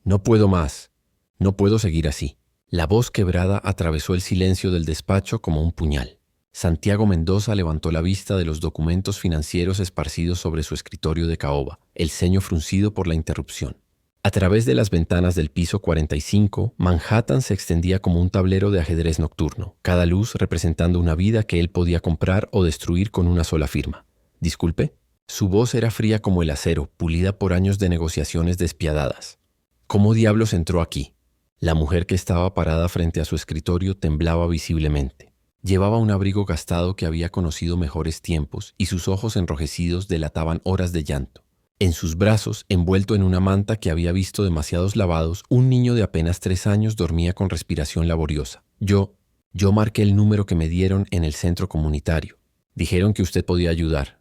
No puedo más. No puedo seguir así. La voz quebrada atravesó el silencio del despacho como un puñal. Santiago Mendoza levantó la vista de los documentos financieros esparcidos sobre su escritorio de caoba, el ceño fruncido por la interrupción. A través de las ventanas del piso 45, Manhattan se extendía como un tablero de ajedrez nocturno, cada luz representando una vida que él podía comprar o destruir con una sola firma. ¿Disculpe? Su voz era fría como el acero, pulida por años de negociaciones despiadadas. ¿Cómo diablos entró aquí? La mujer que estaba parada frente a su escritorio temblaba visiblemente. Llevaba un abrigo gastado que había conocido mejores tiempos y sus ojos enrojecidos delataban horas de llanto. En sus brazos, envuelto en una manta que había visto demasiados lavados, un niño de apenas 3 años dormía con respiración laboriosa. Yo marqué el número que me dieron en el centro comunitario. Dijeron que usted podía ayudar.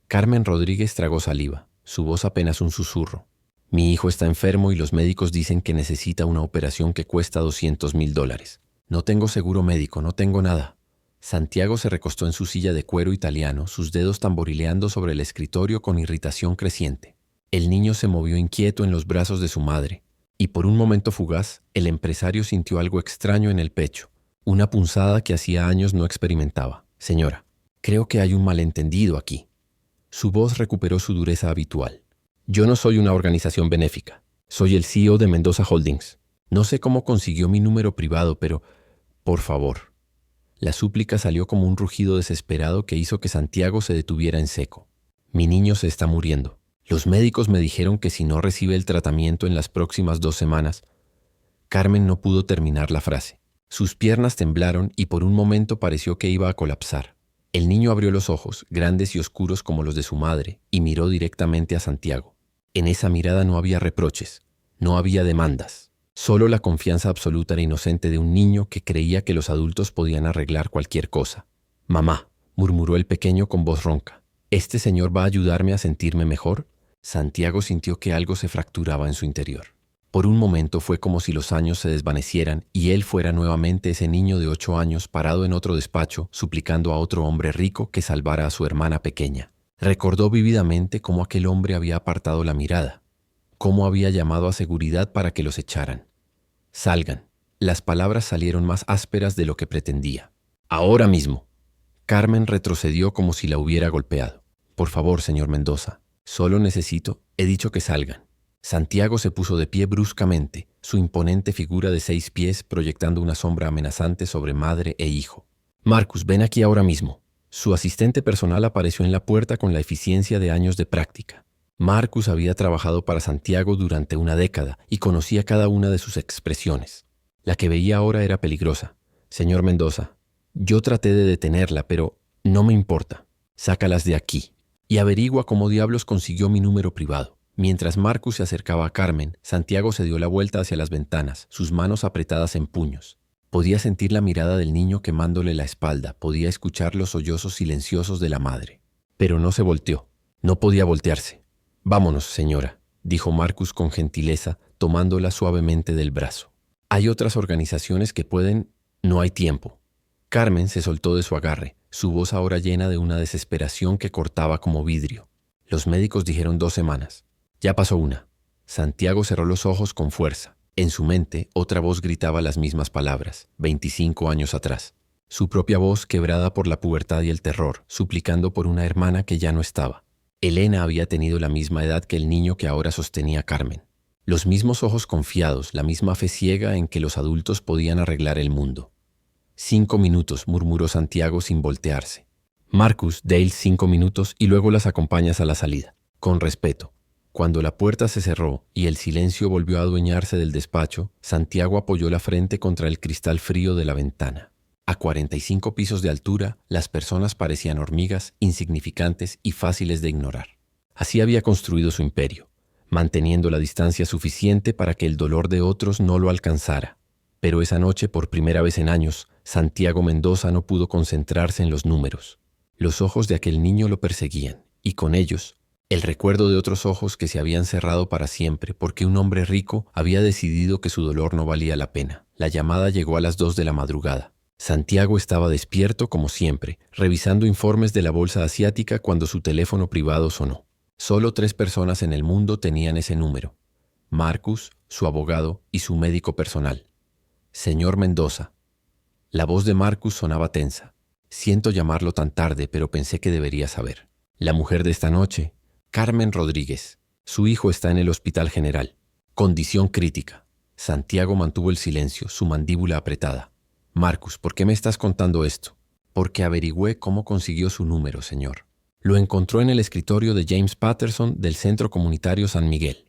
Carmen Rodríguez tragó saliva, su voz apenas un susurro. Mi hijo está enfermo y los médicos dicen que necesita una operación que cuesta $200,000. No tengo seguro médico, no tengo nada. Santiago se recostó en su silla de cuero italiano, sus dedos tamborileando sobre el escritorio con irritación creciente. El niño se movió inquieto en los brazos de su madre, y por un momento fugaz, el empresario sintió algo extraño en el pecho, una punzada que hacía años no experimentaba. Señora, creo que hay un malentendido aquí. Su voz recuperó su dureza habitual. Yo no soy una organización benéfica. Soy el CEO de Mendoza Holdings. No sé cómo consiguió mi número privado, pero, por favor. La súplica salió como un rugido desesperado que hizo que Santiago se detuviera en seco. Mi niño se está muriendo. Los médicos me dijeron que si no recibe el tratamiento en las próximas 2 semanas... Carmen no pudo terminar la frase. Sus piernas temblaron y por un momento pareció que iba a colapsar. El niño abrió los ojos, grandes y oscuros como los de su madre, y miró directamente a Santiago. En esa mirada no había reproches, no había demandas. Solo la confianza absoluta e inocente de un niño que creía que los adultos podían arreglar cualquier cosa. «Mamá», murmuró el pequeño con voz ronca, «¿este señor va a ayudarme a sentirme mejor?» Santiago sintió que algo se fracturaba en su interior. Por un momento fue como si los años se desvanecieran y él fuera nuevamente ese niño de 8 años parado en otro despacho, suplicando a otro hombre rico que salvara a su hermana pequeña. Recordó vívidamente cómo aquel hombre había apartado la mirada, cómo había llamado a seguridad para que los echaran. «Salgan». Las palabras salieron más ásperas de lo que pretendía. «Ahora mismo». Carmen retrocedió como si la hubiera golpeado. «Por favor, señor Mendoza, solo necesito... He dicho que salgan». Santiago se puso de pie bruscamente, su imponente figura de 6 pies proyectando una sombra amenazante sobre madre e hijo. «Marcus, ven aquí ahora mismo». Su asistente personal apareció en la puerta con la eficiencia de años de práctica. Marcus había trabajado para Santiago durante una década y conocía cada una de sus expresiones. La que veía ahora era peligrosa. «Señor Mendoza, yo traté de detenerla, pero no me importa. Sácalas de aquí y averigua cómo diablos consiguió mi número privado». Mientras Marcus se acercaba a Carmen, Santiago se dio la vuelta hacia las ventanas, sus manos apretadas en puños. Podía sentir la mirada del niño quemándole la espalda, podía escuchar los sollozos silenciosos de la madre. Pero no se volteó. No podía voltearse. «Vámonos, señora», dijo Marcus con gentileza, tomándola suavemente del brazo. «Hay otras organizaciones que pueden... No hay tiempo». Carmen se soltó de su agarre, su voz ahora llena de una desesperación que cortaba como vidrio. Los médicos dijeron 2 semanas. Ya pasó una. Santiago cerró los ojos con fuerza. En su mente, otra voz gritaba las mismas palabras, 25 años atrás. Su propia voz quebrada por la pubertad y el terror, suplicando por una hermana que ya no estaba. Elena había tenido la misma edad que el niño que ahora sostenía Carmen. Los mismos ojos confiados, la misma fe ciega en que los adultos podían arreglar el mundo. 5 minutos, murmuró Santiago sin voltearse. «Marcus, Dale, 5 minutos y luego las acompañas a la salida. Con respeto». Cuando la puerta se cerró y el silencio volvió a adueñarse del despacho, Santiago apoyó la frente contra el cristal frío de la ventana. A 45 pisos de altura, las personas parecían hormigas, insignificantes y fáciles de ignorar. Así había construido su imperio, manteniendo la distancia suficiente para que el dolor de otros no lo alcanzara. Pero esa noche, por primera vez en años, Santiago Mendoza no pudo concentrarse en los números. Los ojos de aquel niño lo perseguían, y con ellos, el recuerdo de otros ojos que se habían cerrado para siempre porque un hombre rico había decidido que su dolor no valía la pena. La llamada llegó a las 2 de la madrugada. Santiago estaba despierto como siempre, revisando informes de la bolsa asiática cuando su teléfono privado sonó. Solo 3 personas en el mundo tenían ese número: Marcus, su abogado y su médico personal. Señor Mendoza. La voz de Marcus sonaba tensa. Siento llamarlo tan tarde, pero pensé que debería saber. La mujer de esta noche, Carmen Rodríguez. Su hijo está en el Hospital General. Condición crítica. Santiago mantuvo el silencio, su mandíbula apretada. Marcus, ¿por qué me estás contando esto? Porque averigüé cómo consiguió su número, señor. Lo encontró en el escritorio de James Patterson del Centro Comunitario San Miguel.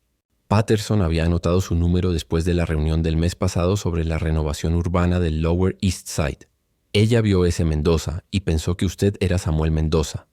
Patterson había anotado su número después de la reunión del mes pasado sobre la renovación urbana del Lower East Side. Ella vio ese Mendoza y pensó que usted era Samuel Mendoza,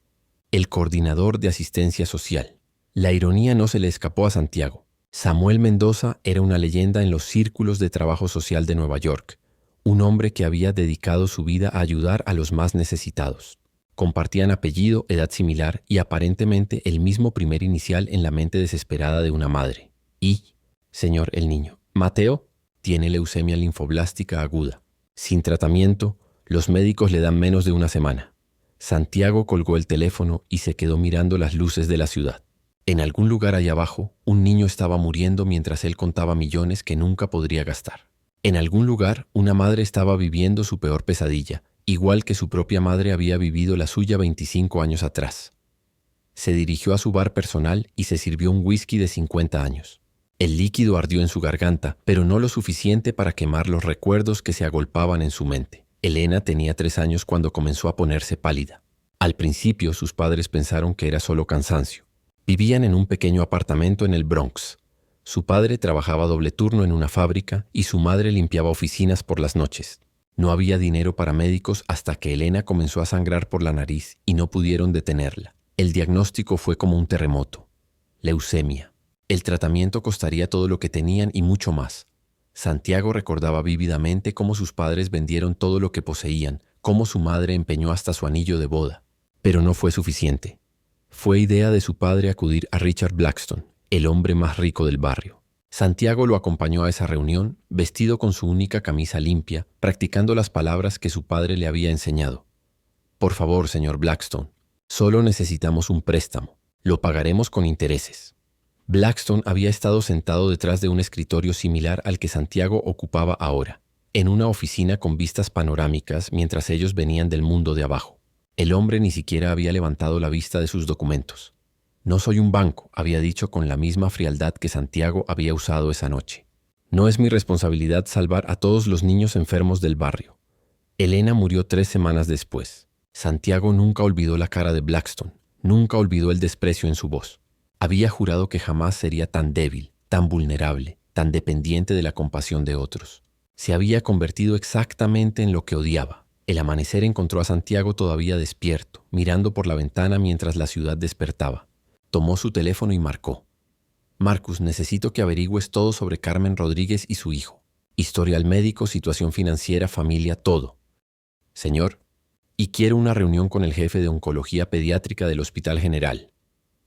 el coordinador de asistencia social. La ironía no se le escapó a Santiago. Samuel Mendoza era una leyenda en los círculos de trabajo social de Nueva York, un hombre que había dedicado su vida a ayudar a los más necesitados. Compartían apellido, edad similar y aparentemente el mismo primer inicial en la mente desesperada de una madre. Y, señor el niño, Mateo, tiene leucemia linfoblástica aguda. Sin tratamiento, los médicos le dan menos de una semana. Santiago colgó el teléfono y se quedó mirando las luces de la ciudad. En algún lugar allá abajo, un niño estaba muriendo mientras él contaba millones que nunca podría gastar. En algún lugar, una madre estaba viviendo su peor pesadilla, igual que su propia madre había vivido la suya 25 años atrás. Se dirigió a su bar personal y se sirvió un whisky de 50 años. El líquido ardió en su garganta, pero no lo suficiente para quemar los recuerdos que se agolpaban en su mente. Elena tenía 3 años cuando comenzó a ponerse pálida. Al principio, sus padres pensaron que era solo cansancio. Vivían en un pequeño apartamento en el Bronx. Su padre trabajaba doble turno en una fábrica y su madre limpiaba oficinas por las noches. No había dinero para médicos hasta que Elena comenzó a sangrar por la nariz y no pudieron detenerla. El diagnóstico fue como un terremoto. Leucemia. El tratamiento costaría todo lo que tenían y mucho más. Santiago recordaba vívidamente cómo sus padres vendieron todo lo que poseían, cómo su madre empeñó hasta su anillo de boda. Pero no fue suficiente. Fue idea de su padre acudir a Richard Blackstone, el hombre más rico del barrio. Santiago lo acompañó a esa reunión, vestido con su única camisa limpia, practicando las palabras que su padre le había enseñado. Por favor, señor Blackstone, solo necesitamos un préstamo. Lo pagaremos con intereses. Blackstone había estado sentado detrás de un escritorio similar al que Santiago ocupaba ahora, en una oficina con vistas panorámicas mientras ellos venían del mundo de abajo. El hombre ni siquiera había levantado la vista de sus documentos. No soy un banco, había dicho con la misma frialdad que Santiago había usado esa noche. No es mi responsabilidad salvar a todos los niños enfermos del barrio. Elena murió 3 semanas después. Santiago nunca olvidó la cara de Blackstone, nunca olvidó el desprecio en su voz. Había jurado que jamás sería tan débil, tan vulnerable, tan dependiente de la compasión de otros. Se había convertido exactamente en lo que odiaba. El amanecer encontró a Santiago todavía despierto, mirando por la ventana mientras la ciudad despertaba. Tomó su teléfono y marcó. Marcus, necesito que averigües todo sobre Carmen Rodríguez y su hijo. Historial médico, situación financiera, familia, todo. Señor, y quiero una reunión con el jefe de oncología pediátrica del Hospital General.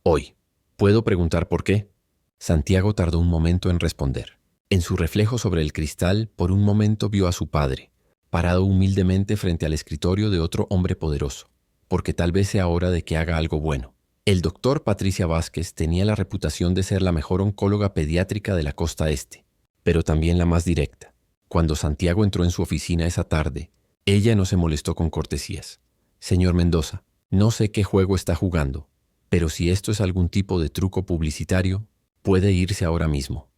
Hoy. ¿Puedo preguntar por qué? Santiago tardó un momento en responder. En su reflejo sobre el cristal, por un momento vio a su padre, parado humildemente frente al escritorio de otro hombre poderoso, porque tal vez sea hora de que haga algo bueno. El doctor Patricia Vázquez tenía la reputación de ser la mejor oncóloga pediátrica de la costa este, pero también la más directa. Cuando Santiago entró en su oficina esa tarde, ella no se molestó con cortesías. Señor Mendoza, no sé qué juego está jugando, pero si esto es algún tipo de truco publicitario, puede irse ahora mismo.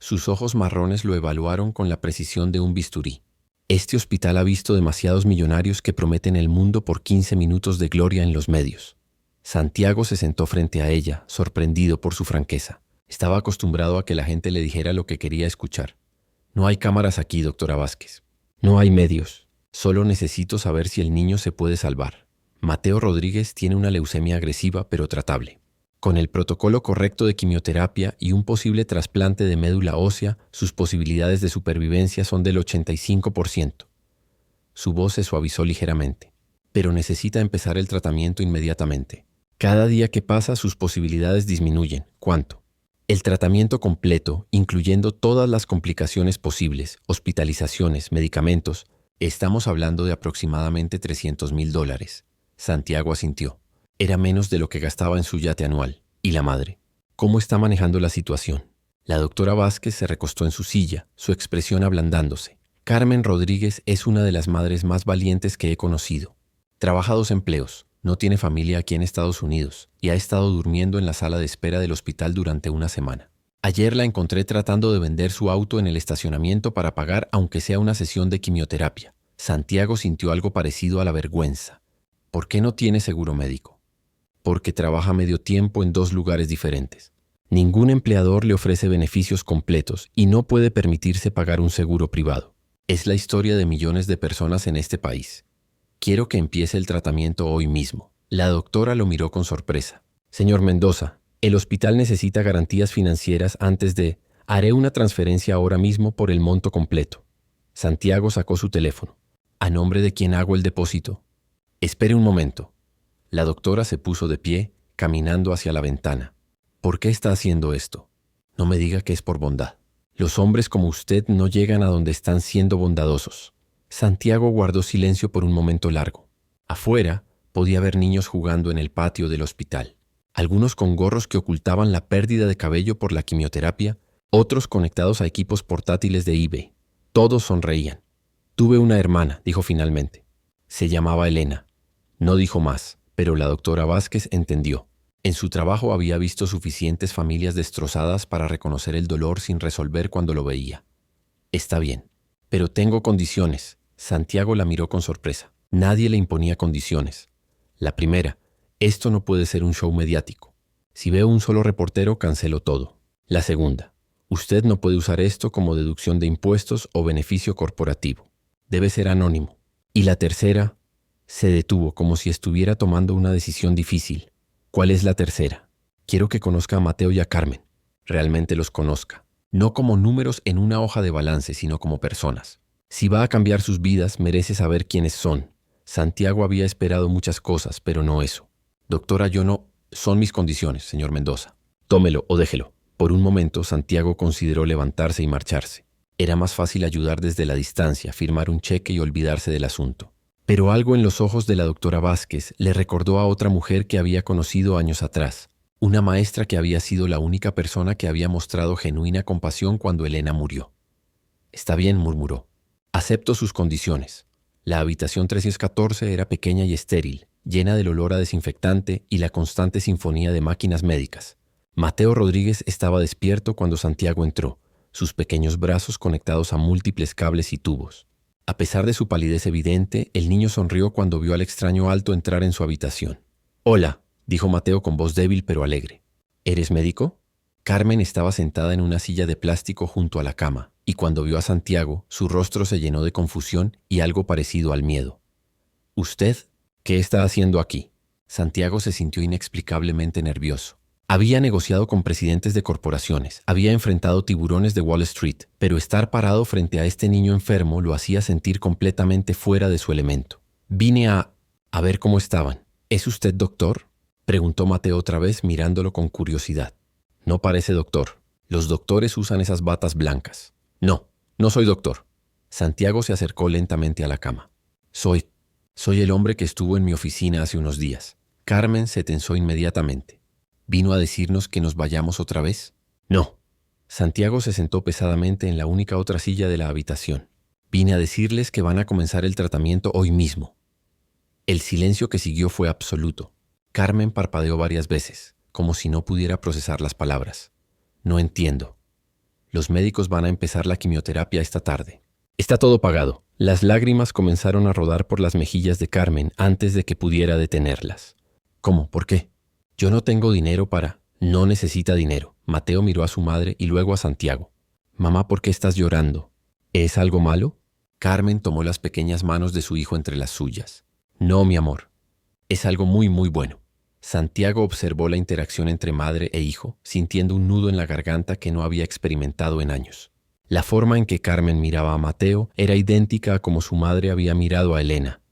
Sus ojos marrones lo evaluaron con la precisión de un bisturí. Este hospital ha visto demasiados millonarios que prometen el mundo por 15 minutos de gloria en los medios. Santiago se sentó frente a ella, sorprendido por su franqueza. Estaba acostumbrado a que la gente le dijera lo que quería escuchar. No hay cámaras aquí, doctora Vázquez. No hay medios. Solo necesito saber si el niño se puede salvar. Mateo Rodríguez tiene una leucemia agresiva pero tratable. Con el protocolo correcto de quimioterapia y un posible trasplante de médula ósea, sus posibilidades de supervivencia son del 85%. Su voz se suavizó ligeramente. Pero necesita empezar el tratamiento inmediatamente. Cada día que pasa, sus posibilidades disminuyen. ¿Cuánto? El tratamiento completo, incluyendo todas las complicaciones posibles, hospitalizaciones, medicamentos, estamos hablando de aproximadamente $300,000. Santiago asintió. Era menos de lo que gastaba en su yate anual. ¿Y la madre? ¿Cómo está manejando la situación? La doctora Vázquez se recostó en su silla, su expresión ablandándose. Carmen Rodríguez es una de las madres más valientes que he conocido. Trabaja 2 empleos, no tiene familia aquí en Estados Unidos y ha estado durmiendo en la sala de espera del hospital durante una semana. Ayer la encontré tratando de vender su auto en el estacionamiento para pagar aunque sea una sesión de quimioterapia. Santiago sintió algo parecido a la vergüenza. ¿Por qué no tiene seguro médico? Porque trabaja medio tiempo en 2 lugares diferentes. Ningún empleador le ofrece beneficios completos y no puede permitirse pagar un seguro privado. Es la historia de millones de personas en este país. Quiero que empiece el tratamiento hoy mismo. La doctora lo miró con sorpresa. Señor Mendoza, el hospital necesita garantías financieras antes de... Haré una transferencia ahora mismo por el monto completo. Santiago sacó su teléfono. ¿A nombre de quién hago el depósito? Espere un momento. La doctora se puso de pie, caminando hacia la ventana. ¿Por qué está haciendo esto? No me diga que es por bondad. Los hombres como usted no llegan a donde están siendo bondadosos. Santiago guardó silencio por un momento largo. Afuera podía ver niños jugando en el patio del hospital. Algunos con gorros que ocultaban la pérdida de cabello por la quimioterapia, otros conectados a equipos portátiles de eBay. Todos sonreían. Tuve una hermana, dijo finalmente. Se llamaba Elena. No dijo más, pero la doctora Vázquez entendió. En su trabajo había visto suficientes familias destrozadas para reconocer el dolor sin resolver cuando lo veía. Está bien, pero tengo condiciones. Santiago la miró con sorpresa. Nadie le imponía condiciones. La primera, esto no puede ser un show mediático. Si veo un solo reportero, cancelo todo. La segunda, usted no puede usar esto como deducción de impuestos o beneficio corporativo. Debe ser anónimo. Y la tercera, se detuvo como si estuviera tomando una decisión difícil. ¿Cuál es la tercera? Quiero que conozca a Mateo y a Carmen. Realmente los conozca. No como números en una hoja de balance, sino como personas. Si va a cambiar sus vidas, merece saber quiénes son. Santiago había esperado muchas cosas, pero no eso. Doctora, yo no... Son mis condiciones, señor Mendoza. Tómelo o déjelo. Por un momento, Santiago consideró levantarse y marcharse. Era más fácil ayudar desde la distancia, firmar un cheque y olvidarse del asunto. Pero algo en los ojos de la doctora Vázquez le recordó a otra mujer que había conocido años atrás, una maestra que había sido la única persona que había mostrado genuina compasión cuando Elena murió. Está bien, murmuró. Acepto sus condiciones. La habitación 314 era pequeña y estéril, llena del olor a desinfectante y la constante sinfonía de máquinas médicas. Mateo Rodríguez estaba despierto cuando Santiago entró, sus pequeños brazos conectados a múltiples cables y tubos. A pesar de su palidez evidente, el niño sonrió cuando vio al extraño alto entrar en su habitación. «Hola», dijo Mateo con voz débil pero alegre. «¿Eres médico?» Carmen estaba sentada en una silla de plástico junto a la cama, y cuando vio a Santiago, su rostro se llenó de confusión y algo parecido al miedo. «¿Usted? ¿Qué está haciendo aquí?» Santiago se sintió inexplicablemente nervioso. Había negociado con presidentes de corporaciones, había enfrentado tiburones de Wall Street, pero estar parado frente a este niño enfermo lo hacía sentir completamente fuera de su elemento. «Vine a ver cómo estaban». «¿Es usted doctor?», preguntó Mateo otra vez mirándolo con curiosidad. «No parece doctor. Los doctores usan esas batas blancas». «No, no soy doctor». Santiago se acercó lentamente a la cama. Soy el hombre que estuvo en mi oficina hace unos días». Carmen se tensó inmediatamente. ¿Vino a decirnos que nos vayamos otra vez? No. Santiago se sentó pesadamente en la única otra silla de la habitación. Vine a decirles que van a comenzar el tratamiento hoy mismo. El silencio que siguió fue absoluto. Carmen parpadeó varias veces, como si no pudiera procesar las palabras. No entiendo. Los médicos van a empezar la quimioterapia esta tarde. Está todo pagado. Las lágrimas comenzaron a rodar por las mejillas de Carmen antes de que pudiera detenerlas. ¿Cómo? ¿Por qué? Yo no tengo dinero para... No necesita dinero. Mateo miró a su madre y luego a Santiago. Mamá, ¿por qué estás llorando? ¿Es algo malo? Carmen tomó las pequeñas manos de su hijo entre las suyas. No, mi amor. Es algo muy, muy bueno. Santiago observó la interacción entre madre e hijo, sintiendo un nudo en la garganta que no había experimentado en años. La forma en que Carmen miraba a Mateo era idéntica a como su madre había mirado a Elena,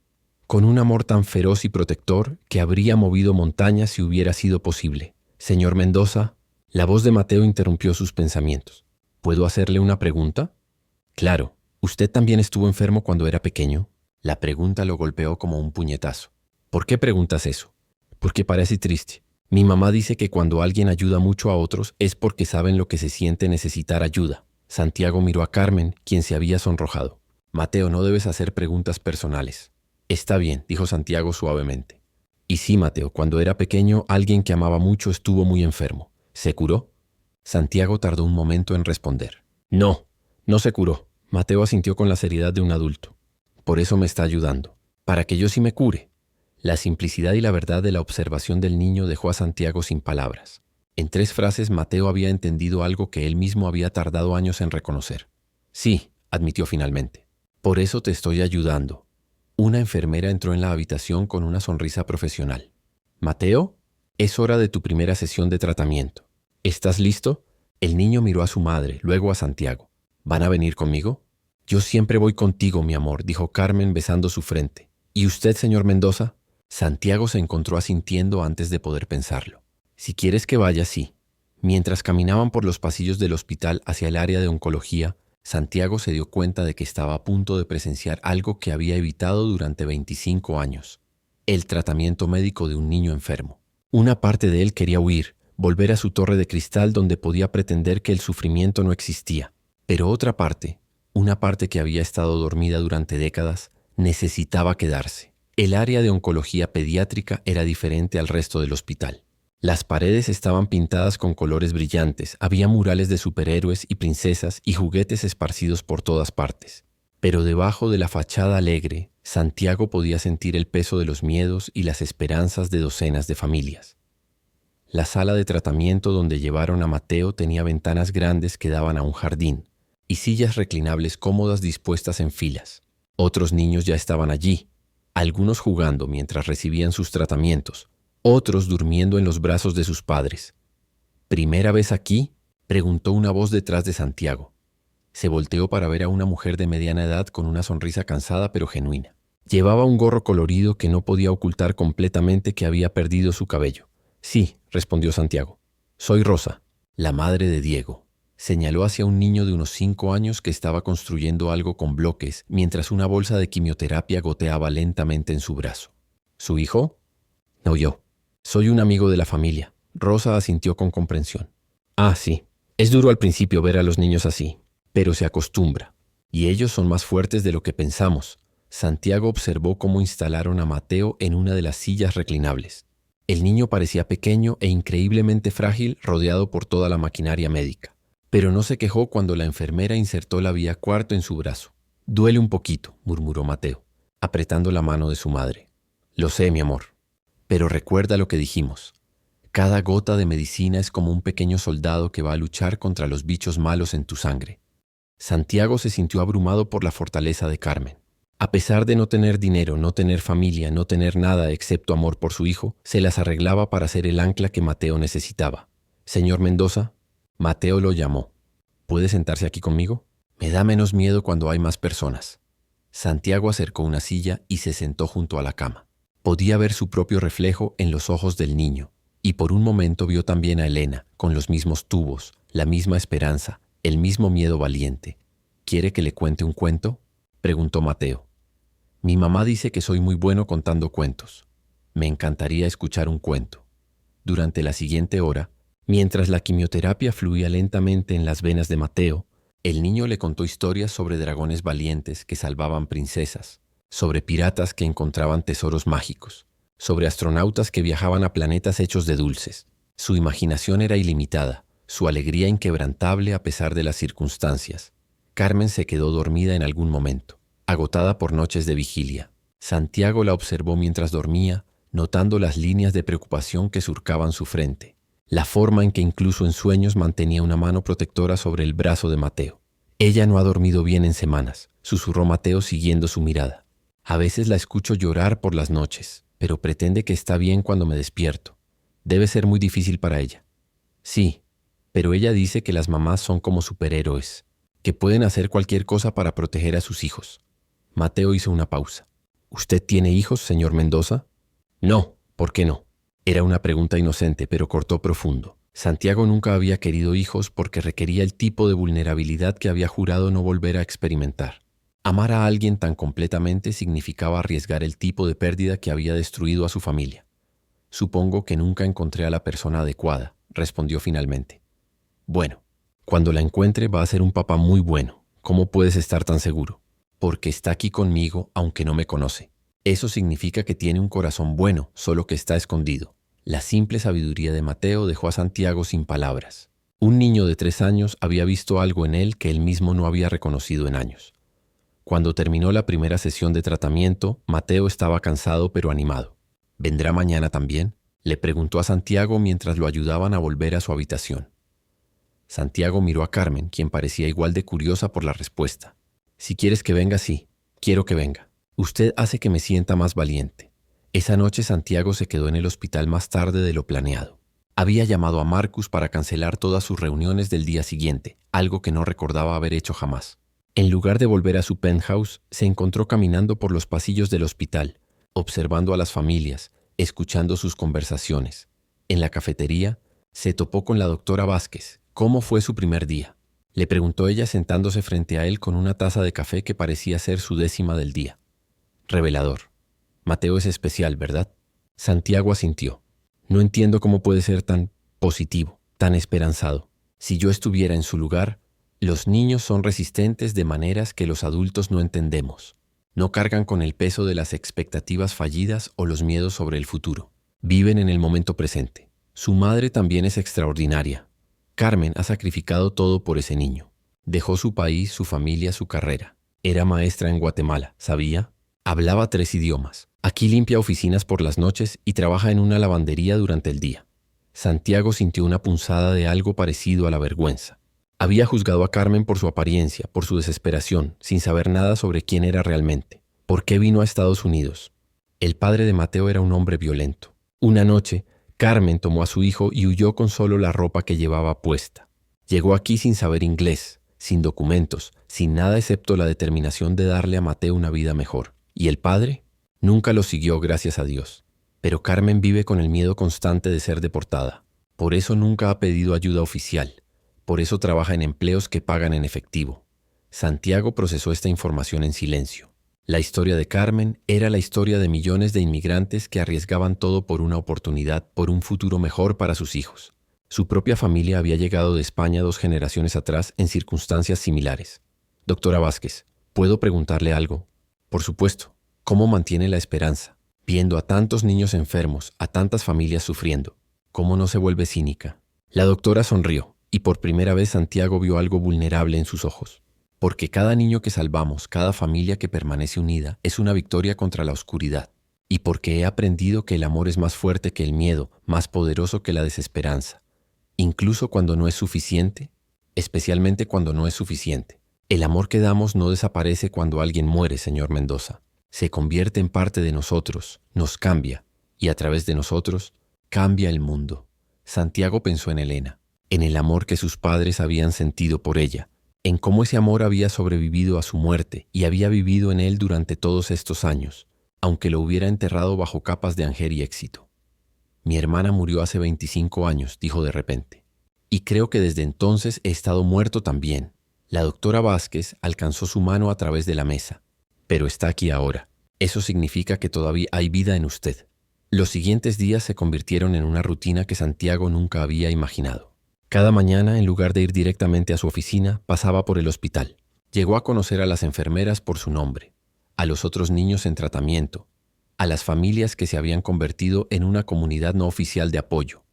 con un amor tan feroz y protector que habría movido montañas si hubiera sido posible. Señor Mendoza, la voz de Mateo interrumpió sus pensamientos. ¿Puedo hacerle una pregunta? Claro. ¿Usted también estuvo enfermo cuando era pequeño? La pregunta lo golpeó como un puñetazo. ¿Por qué preguntas eso? Porque parece triste. Mi mamá dice que cuando alguien ayuda mucho a otros es porque saben lo que se siente necesitar ayuda. Santiago miró a Carmen, quien se había sonrojado. Mateo, no debes hacer preguntas personales. Está bien, dijo Santiago suavemente. Y sí, Mateo, cuando era pequeño, alguien que amaba mucho estuvo muy enfermo. ¿Se curó? Santiago tardó un momento en responder. No, no se curó. Mateo asintió con la seriedad de un adulto. Por eso me está ayudando. Para que yo sí me cure. La simplicidad y la verdad de la observación del niño dejó a Santiago sin palabras. En 3 frases, Mateo había entendido algo que él mismo había tardado años en reconocer. Sí, admitió finalmente. Por eso te estoy ayudando. Una enfermera entró en la habitación con una sonrisa profesional. Mateo, es hora de tu primera sesión de tratamiento. ¿Estás listo? El niño miró a su madre, luego a Santiago. ¿Van a venir conmigo? Yo siempre voy contigo, mi amor, dijo Carmen besando su frente. ¿Y usted, señor Mendoza? Santiago se encontró asintiendo antes de poder pensarlo. Si quieres que vaya, sí. Mientras caminaban por los pasillos del hospital hacia el área de oncología, Santiago se dio cuenta de que estaba a punto de presenciar algo que había evitado durante 25 años. El tratamiento médico de un niño enfermo. Una parte de él quería huir, volver a su torre de cristal donde podía pretender que el sufrimiento no existía. Pero otra parte, una parte que había estado dormida durante décadas, necesitaba quedarse. El área de oncología pediátrica era diferente al resto del hospital. Las paredes estaban pintadas con colores brillantes, había murales de superhéroes y princesas y juguetes esparcidos por todas partes. Pero debajo de la fachada alegre, Santiago podía sentir el peso de los miedos y las esperanzas de docenas de familias. La sala de tratamiento donde llevaron a Mateo tenía ventanas grandes que daban a un jardín y sillas reclinables cómodas dispuestas en filas. Otros niños ya estaban allí, algunos jugando mientras recibían sus tratamientos, otros durmiendo en los brazos de sus padres. ¿Primera vez aquí?, preguntó una voz detrás de Santiago. Se volteó para ver a una mujer de mediana edad con una sonrisa cansada pero genuina. Llevaba un gorro colorido que no podía ocultar completamente que había perdido su cabello. Sí, respondió Santiago. Soy Rosa, la madre de Diego. Señaló hacia un niño de unos 5 años que estaba construyendo algo con bloques mientras una bolsa de quimioterapia goteaba lentamente en su brazo. ¿Su hijo? No, yo. Soy un amigo de la familia. Rosa asintió con comprensión. Ah, sí. Es duro al principio ver a los niños así, pero se acostumbra. Y ellos son más fuertes de lo que pensamos. Santiago observó cómo instalaron a Mateo en una de las sillas reclinables. El niño parecía pequeño e increíblemente frágil, rodeado por toda la maquinaria médica. Pero no se quejó cuando la enfermera insertó la vía cuarto en su brazo. Duele un poquito, murmuró Mateo, apretando la mano de su madre. Lo sé, mi amor. Pero recuerda lo que dijimos. Cada gota de medicina es como un pequeño soldado que va a luchar contra los bichos malos en tu sangre. Santiago se sintió abrumado por la fortaleza de Carmen. A pesar de no tener dinero, no tener familia, no tener nada excepto amor por su hijo, se las arreglaba para ser el ancla que Mateo necesitaba. Señor Mendoza, Mateo lo llamó. ¿Puede sentarse aquí conmigo? Me da menos miedo cuando hay más personas. Santiago acercó una silla y se sentó junto a la cama. Podía ver su propio reflejo en los ojos del niño, y por un momento vio también a Elena, con los mismos tubos, la misma esperanza, el mismo miedo valiente. ¿Quiere que le cuente un cuento?, preguntó Mateo. Mi mamá dice que soy muy bueno contando cuentos. Me encantaría escuchar un cuento. Durante la siguiente hora, mientras la quimioterapia fluía lentamente en las venas de Mateo, el niño le contó historias sobre dragones valientes que salvaban princesas, sobre piratas que encontraban tesoros mágicos, sobre astronautas que viajaban a planetas hechos de dulces. Su imaginación era ilimitada, su alegría inquebrantable a pesar de las circunstancias. Carmen se quedó dormida en algún momento, agotada por noches de vigilia. Santiago la observó mientras dormía, notando las líneas de preocupación que surcaban su frente, la forma en que incluso en sueños mantenía una mano protectora sobre el brazo de Mateo. Ella no ha dormido bien en semanas, susurró Mateo siguiendo su mirada. A veces la escucho llorar por las noches, pero pretende que está bien cuando me despierto. Debe ser muy difícil para ella. Sí, pero ella dice que las mamás son como superhéroes, que pueden hacer cualquier cosa para proteger a sus hijos. Mateo hizo una pausa. ¿Usted tiene hijos, señor Mendoza? No, ¿por qué no? Era una pregunta inocente, pero cortó profundo. Santiago nunca había querido hijos porque requería el tipo de vulnerabilidad que había jurado no volver a experimentar. Amar a alguien tan completamente significaba arriesgar el tipo de pérdida que había destruido a su familia. Supongo que nunca encontré a la persona adecuada, respondió finalmente. Bueno, cuando la encuentre va a ser un papá muy bueno. ¿Cómo puedes estar tan seguro? Porque está aquí conmigo aunque no me conoce. Eso significa que tiene un corazón bueno, solo que está escondido. La simple sabiduría de Mateo dejó a Santiago sin palabras. Un niño de 3 años había visto algo en él que él mismo no había reconocido en años. Cuando terminó la primera sesión de tratamiento, Mateo estaba cansado pero animado. ¿Vendrá mañana también?, le preguntó a Santiago mientras lo ayudaban a volver a su habitación. Santiago miró a Carmen, quien parecía igual de curiosa por la respuesta. Si quieres que venga, sí, quiero que venga. Usted hace que me sienta más valiente. Esa noche Santiago se quedó en el hospital más tarde de lo planeado. Había llamado a Marcus para cancelar todas sus reuniones del día siguiente, algo que no recordaba haber hecho jamás. En lugar de volver a su penthouse, se encontró caminando por los pasillos del hospital, observando a las familias, escuchando sus conversaciones. En la cafetería, se topó con la doctora Vázquez. ¿Cómo fue su primer día?, le preguntó ella sentándose frente a él con una taza de café que parecía ser su 10ª del día. Revelador. Mateo es especial, ¿verdad? Santiago asintió. No entiendo cómo puede ser tan positivo, tan esperanzado. Si yo estuviera en su lugar, los niños son resistentes de maneras que los adultos no entendemos. No cargan con el peso de las expectativas fallidas o los miedos sobre el futuro. Viven en el momento presente. Su madre también es extraordinaria. Carmen ha sacrificado todo por ese niño. Dejó su país, su familia, su carrera. Era maestra en Guatemala, ¿sabía? Hablaba 3 idiomas. Aquí limpia oficinas por las noches y trabaja en una lavandería durante el día. Santiago sintió una punzada de algo parecido a la vergüenza. Había juzgado a Carmen por su apariencia, por su desesperación, sin saber nada sobre quién era realmente. ¿Por qué vino a Estados Unidos? El padre de Mateo era un hombre violento. Una noche, Carmen tomó a su hijo y huyó con solo la ropa que llevaba puesta. Llegó aquí sin saber inglés, sin documentos, sin nada excepto la determinación de darle a Mateo una vida mejor. ¿Y el padre? Nunca lo siguió, gracias a Dios. Pero Carmen vive con el miedo constante de ser deportada. Por eso nunca ha pedido ayuda oficial. Por eso trabaja en empleos que pagan en efectivo. Santiago procesó esta información en silencio. La historia de Carmen era la historia de millones de inmigrantes que arriesgaban todo por una oportunidad, por un futuro mejor para sus hijos. Su propia familia había llegado de España 2 generaciones atrás en circunstancias similares. Doctora Vázquez, ¿puedo preguntarle algo? Por supuesto. ¿Cómo mantiene la esperanza, viendo a tantos niños enfermos, a tantas familias sufriendo? ¿Cómo no se vuelve cínica? La doctora sonrió, y por primera vez Santiago vio algo vulnerable en sus ojos. Porque cada niño que salvamos, cada familia que permanece unida, es una victoria contra la oscuridad. Y porque he aprendido que el amor es más fuerte que el miedo, más poderoso que la desesperanza. Incluso cuando no es suficiente, especialmente cuando no es suficiente. El amor que damos no desaparece cuando alguien muere, señor Mendoza. Se convierte en parte de nosotros, nos cambia, y a través de nosotros, cambia el mundo. Santiago pensó en Elena, en el amor que sus padres habían sentido por ella, en cómo ese amor había sobrevivido a su muerte y había vivido en él durante todos estos años, aunque lo hubiera enterrado bajo capas de ángel y éxito. Mi hermana murió hace 25 años, dijo de repente, y creo que desde entonces he estado muerto también. La doctora Vázquez alcanzó su mano a través de la mesa. Pero está aquí ahora. Eso significa que todavía hay vida en usted. Los siguientes días se convirtieron en una rutina que Santiago nunca había imaginado. Cada mañana, en lugar de ir directamente a su oficina, pasaba por el hospital. Llegó a conocer a las enfermeras por su nombre, a los otros niños en tratamiento, a las familias que se habían convertido en una comunidad no oficial de apoyo.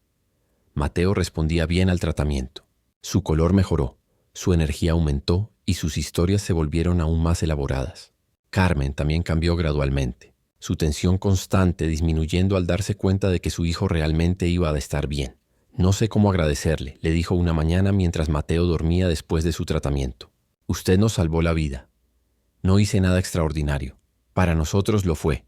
Mateo respondía bien al tratamiento. Su color mejoró, su energía aumentó y sus historias se volvieron aún más elaboradas. Carmen también cambió gradualmente, su tensión constante disminuyendo al darse cuenta de que su hijo realmente iba a estar bien. No sé cómo agradecerle, le dijo una mañana mientras Mateo dormía después de su tratamiento. Usted nos salvó la vida. No hice nada extraordinario. Para nosotros lo fue.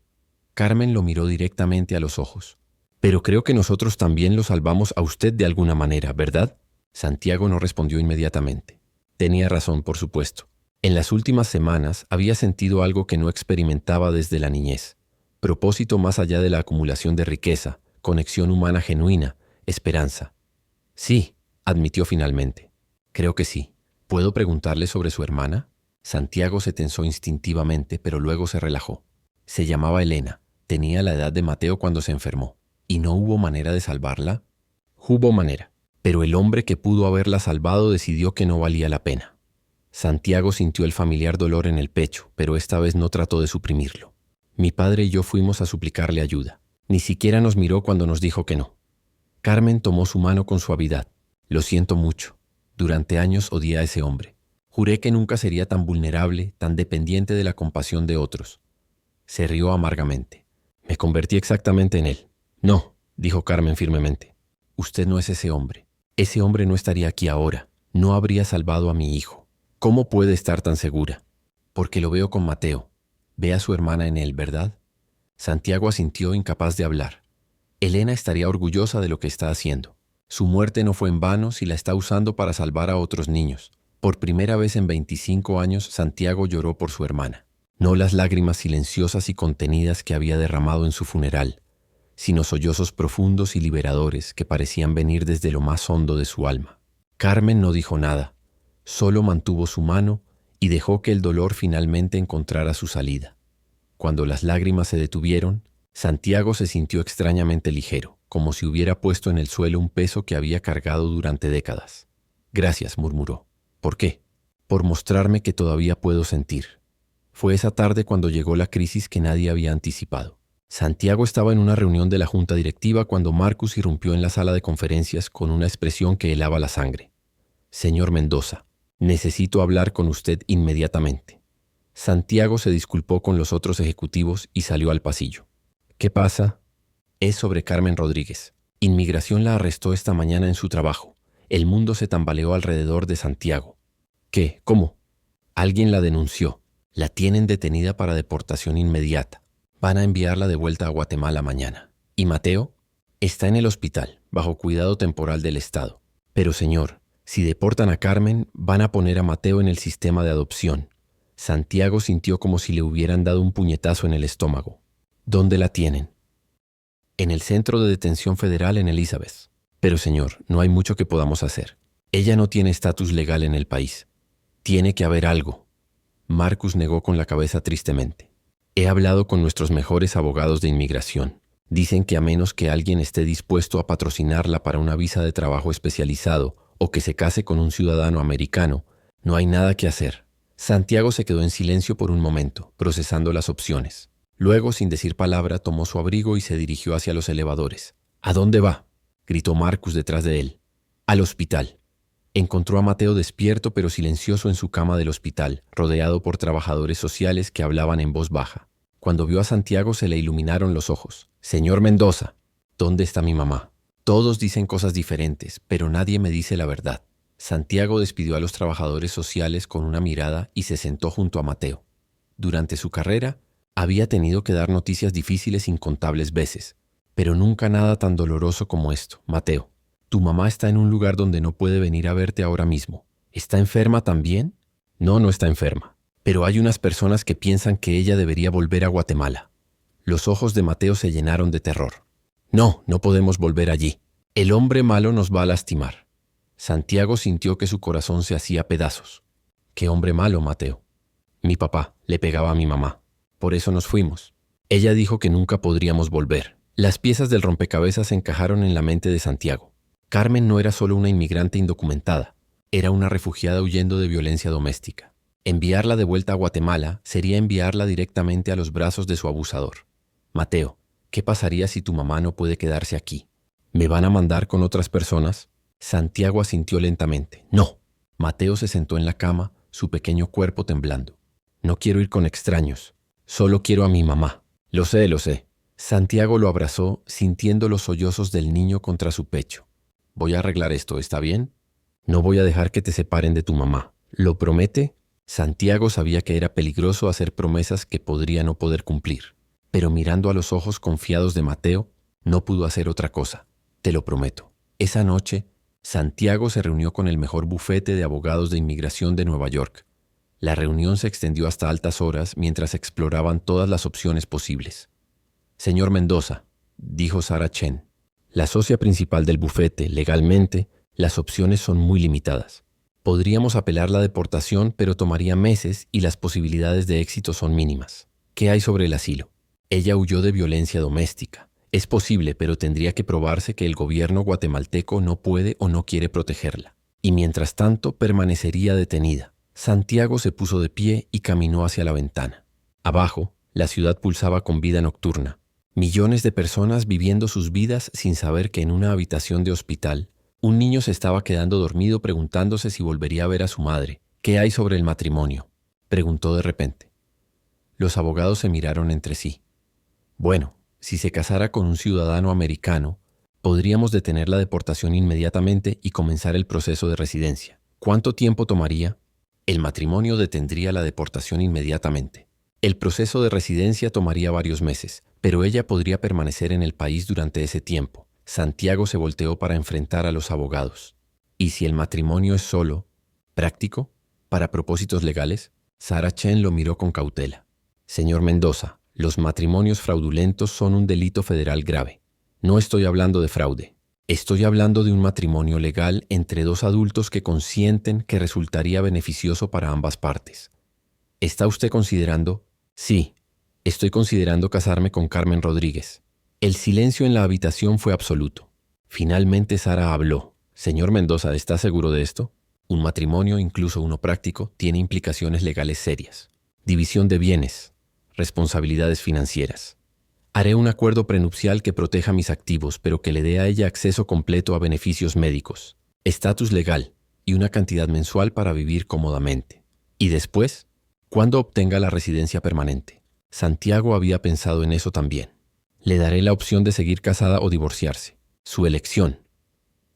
Carmen lo miró directamente a los ojos. Pero creo que nosotros también lo salvamos a usted de alguna manera, ¿verdad? Santiago no respondió inmediatamente. Tenía razón, por supuesto. En las últimas semanas había sentido algo que no experimentaba desde la niñez. Propósito más allá de la acumulación de riqueza, conexión humana genuina, esperanza. Sí, admitió finalmente. Creo que sí. ¿Puedo preguntarle sobre su hermana? Santiago se tensó instintivamente, pero luego se relajó. Se llamaba Elena. Tenía la edad de Mateo cuando se enfermó. ¿Y no hubo manera de salvarla? Hubo manera, pero el hombre que pudo haberla salvado decidió que no valía la pena. Santiago sintió el familiar dolor en el pecho, pero esta vez no trató de suprimirlo. Mi padre y yo fuimos a suplicarle ayuda. Ni siquiera nos miró cuando nos dijo que no. Carmen tomó su mano con suavidad. Lo siento mucho. Durante años odié a ese hombre. Juré que nunca sería tan vulnerable, tan dependiente de la compasión de otros. Se rió amargamente. Me convertí exactamente en él. No, dijo Carmen firmemente. Usted no es ese hombre. Ese hombre no estaría aquí ahora. No habría salvado a mi hijo. ¿Cómo puede estar tan segura? Porque lo veo con Mateo. Ve a su hermana en él, ¿verdad? Santiago asintió, incapaz de hablar. Elena estaría orgullosa de lo que está haciendo. Su muerte no fue en vano si la está usando para salvar a otros niños. Por primera vez en 25 años, Santiago lloró por su hermana. No las lágrimas silenciosas y contenidas que había derramado en su funeral, sino sollozos profundos y liberadores que parecían venir desde lo más hondo de su alma. Carmen no dijo nada, solo mantuvo su mano y dejó que el dolor finalmente encontrara su salida. Cuando las lágrimas se detuvieron, Santiago se sintió extrañamente ligero, como si hubiera puesto en el suelo un peso que había cargado durante décadas. Gracias, murmuró. ¿Por qué? Por mostrarme que todavía puedo sentir. Fue esa tarde cuando llegó la crisis que nadie había anticipado. Santiago estaba en una reunión de la junta directiva cuando Marcus irrumpió en la sala de conferencias con una expresión que helaba la sangre. Señor Mendoza, necesito hablar con usted inmediatamente. Santiago se disculpó con los otros ejecutivos y salió al pasillo. ¿Qué pasa? Es sobre Carmen Rodríguez. Inmigración la arrestó esta mañana en su trabajo. El mundo se tambaleó alrededor de Santiago. ¿Qué? ¿Cómo? Alguien la denunció. La tienen detenida para deportación inmediata. Van a enviarla de vuelta a Guatemala mañana. ¿Y Mateo? Está en el hospital, bajo cuidado temporal del Estado. Pero señor, si deportan a Carmen, van a poner a Mateo en el sistema de adopción. Santiago sintió como si le hubieran dado un puñetazo en el estómago. ¿Dónde la tienen? En el Centro de Detención Federal en Elizabeth. Pero señor, no hay mucho que podamos hacer. Ella no tiene estatus legal en el país. Tiene que haber algo. Marcus negó con la cabeza tristemente. He hablado con nuestros mejores abogados de inmigración. Dicen que a menos que alguien esté dispuesto a patrocinarla para una visa de trabajo especializado o que se case con un ciudadano americano, no hay nada que hacer. Santiago se quedó en silencio por un momento, procesando las opciones. Luego, sin decir palabra, tomó su abrigo y se dirigió hacia los elevadores. ¿A dónde va?, gritó Marcus detrás de él. Al hospital. Encontró a Mateo despierto pero silencioso en su cama del hospital, rodeado por trabajadores sociales que hablaban en voz baja. Cuando vio a Santiago se le iluminaron los ojos. Señor Mendoza, ¿dónde está mi mamá? Todos dicen cosas diferentes, pero nadie me dice la verdad. Santiago despidió a los trabajadores sociales con una mirada y se sentó junto a Mateo. Durante su carrera, había tenido que dar noticias difíciles incontables veces, pero nunca nada tan doloroso como esto. Mateo, tu mamá está en un lugar donde no puede venir a verte ahora mismo. ¿Está enferma también? No, no está enferma. Pero hay unas personas que piensan que ella debería volver a Guatemala. Los ojos de Mateo se llenaron de terror. No, no podemos volver allí. El hombre malo nos va a lastimar. Santiago sintió que su corazón se hacía pedazos. ¿Qué hombre malo, Mateo? Mi papá le pegaba a mi mamá. Por eso nos fuimos. Ella dijo que nunca podríamos volver. Las piezas del rompecabezas se encajaron en la mente de Santiago. Carmen no era solo una inmigrante indocumentada, era una refugiada huyendo de violencia doméstica. Enviarla de vuelta a Guatemala sería enviarla directamente a los brazos de su abusador. Mateo, ¿qué pasaría si tu mamá no puede quedarse aquí? ¿Me van a mandar con otras personas? Santiago asintió lentamente. No. Mateo se sentó en la cama, su pequeño cuerpo temblando. No quiero ir con extraños. Solo quiero a mi mamá. Lo sé, lo sé. Santiago lo abrazó, sintiendo los sollozos del niño contra su pecho. Voy a arreglar esto, ¿está bien? No voy a dejar que te separen de tu mamá. ¿Lo promete? Santiago sabía que era peligroso hacer promesas que podría no poder cumplir. Pero mirando a los ojos confiados de Mateo, no pudo hacer otra cosa. Te lo prometo. Esa noche, Santiago se reunió con el mejor bufete de abogados de inmigración de Nueva York. La reunión se extendió hasta altas horas mientras exploraban todas las opciones posibles. Señor Mendoza, dijo Sarah Chen, la socia principal del bufete, legalmente, las opciones son muy limitadas. Podríamos apelar la deportación, pero tomaría meses y las posibilidades de éxito son mínimas. ¿Qué hay sobre el asilo? Ella huyó de violencia doméstica. Es posible, pero tendría que probarse que el gobierno guatemalteco no puede o no quiere protegerla. Y mientras tanto permanecería detenida. Santiago se puso de pie y caminó hacia la ventana. Abajo, la ciudad pulsaba con vida nocturna. Millones de personas viviendo sus vidas sin saber que en una habitación de hospital, un niño se estaba quedando dormido preguntándose si volvería a ver a su madre. ¿Qué hay sobre el matrimonio?, preguntó de repente. Los abogados se miraron entre sí. Bueno, si se casara con un ciudadano americano, podríamos detener la deportación inmediatamente y comenzar el proceso de residencia. ¿Cuánto tiempo tomaría? El matrimonio detendría la deportación inmediatamente. El proceso de residencia tomaría varios meses, pero ella podría permanecer en el país durante ese tiempo. Santiago se volteó para enfrentar a los abogados. ¿Y si el matrimonio es solo práctico, para propósitos legales? Sarah Chen lo miró con cautela. Señor Mendoza, los matrimonios fraudulentos son un delito federal grave. No estoy hablando de fraude. Estoy hablando de un matrimonio legal entre dos adultos que consienten que resultaría beneficioso para ambas partes. ¿Está usted considerando? Sí, estoy considerando casarme con Carmen Rodríguez. El silencio en la habitación fue absoluto. Finalmente Sara habló. Señor Mendoza, ¿está seguro de esto? Un matrimonio, incluso uno práctico, tiene implicaciones legales serias. División de bienes, responsabilidades financieras. Haré un acuerdo prenupcial que proteja mis activos, pero que le dé a ella acceso completo a beneficios médicos, estatus legal y una cantidad mensual para vivir cómodamente. Y después, cuando obtenga la residencia permanente. Santiago había pensado en eso también. Le daré la opción de seguir casada o divorciarse. Su elección.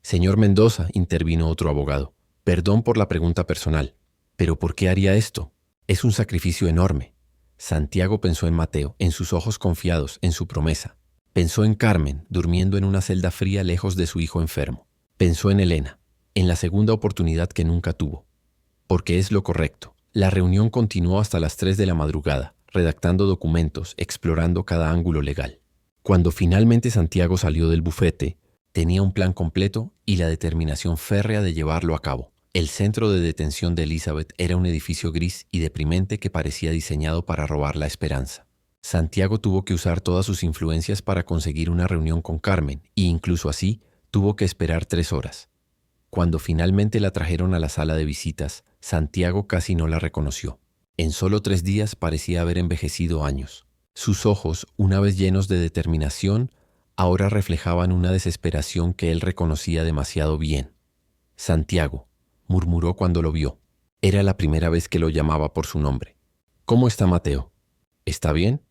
Señor Mendoza, intervino otro abogado. Perdón por la pregunta personal, pero ¿por qué haría esto? Es un sacrificio enorme. Santiago pensó en Mateo, en sus ojos confiados, en su promesa. Pensó en Carmen, durmiendo en una celda fría lejos de su hijo enfermo. Pensó en Elena, en la segunda oportunidad que nunca tuvo. Porque es lo correcto. La reunión continuó hasta las 3 de la madrugada, redactando documentos, explorando cada ángulo legal. Cuando finalmente Santiago salió del bufete, tenía un plan completo y la determinación férrea de llevarlo a cabo. El centro de detención de Elizabeth era un edificio gris y deprimente que parecía diseñado para robar la esperanza. Santiago tuvo que usar todas sus influencias para conseguir una reunión con Carmen, e incluso así tuvo que esperar 3 horas. Cuando finalmente la trajeron a la sala de visitas, Santiago casi no la reconoció. En solo 3 días parecía haber envejecido años. Sus ojos, una vez llenos de determinación, ahora reflejaban una desesperación que él reconocía demasiado bien. Santiago, murmuró cuando lo vio. Era la primera vez que lo llamaba por su nombre. ¿Cómo está Mateo? ¿Está bien?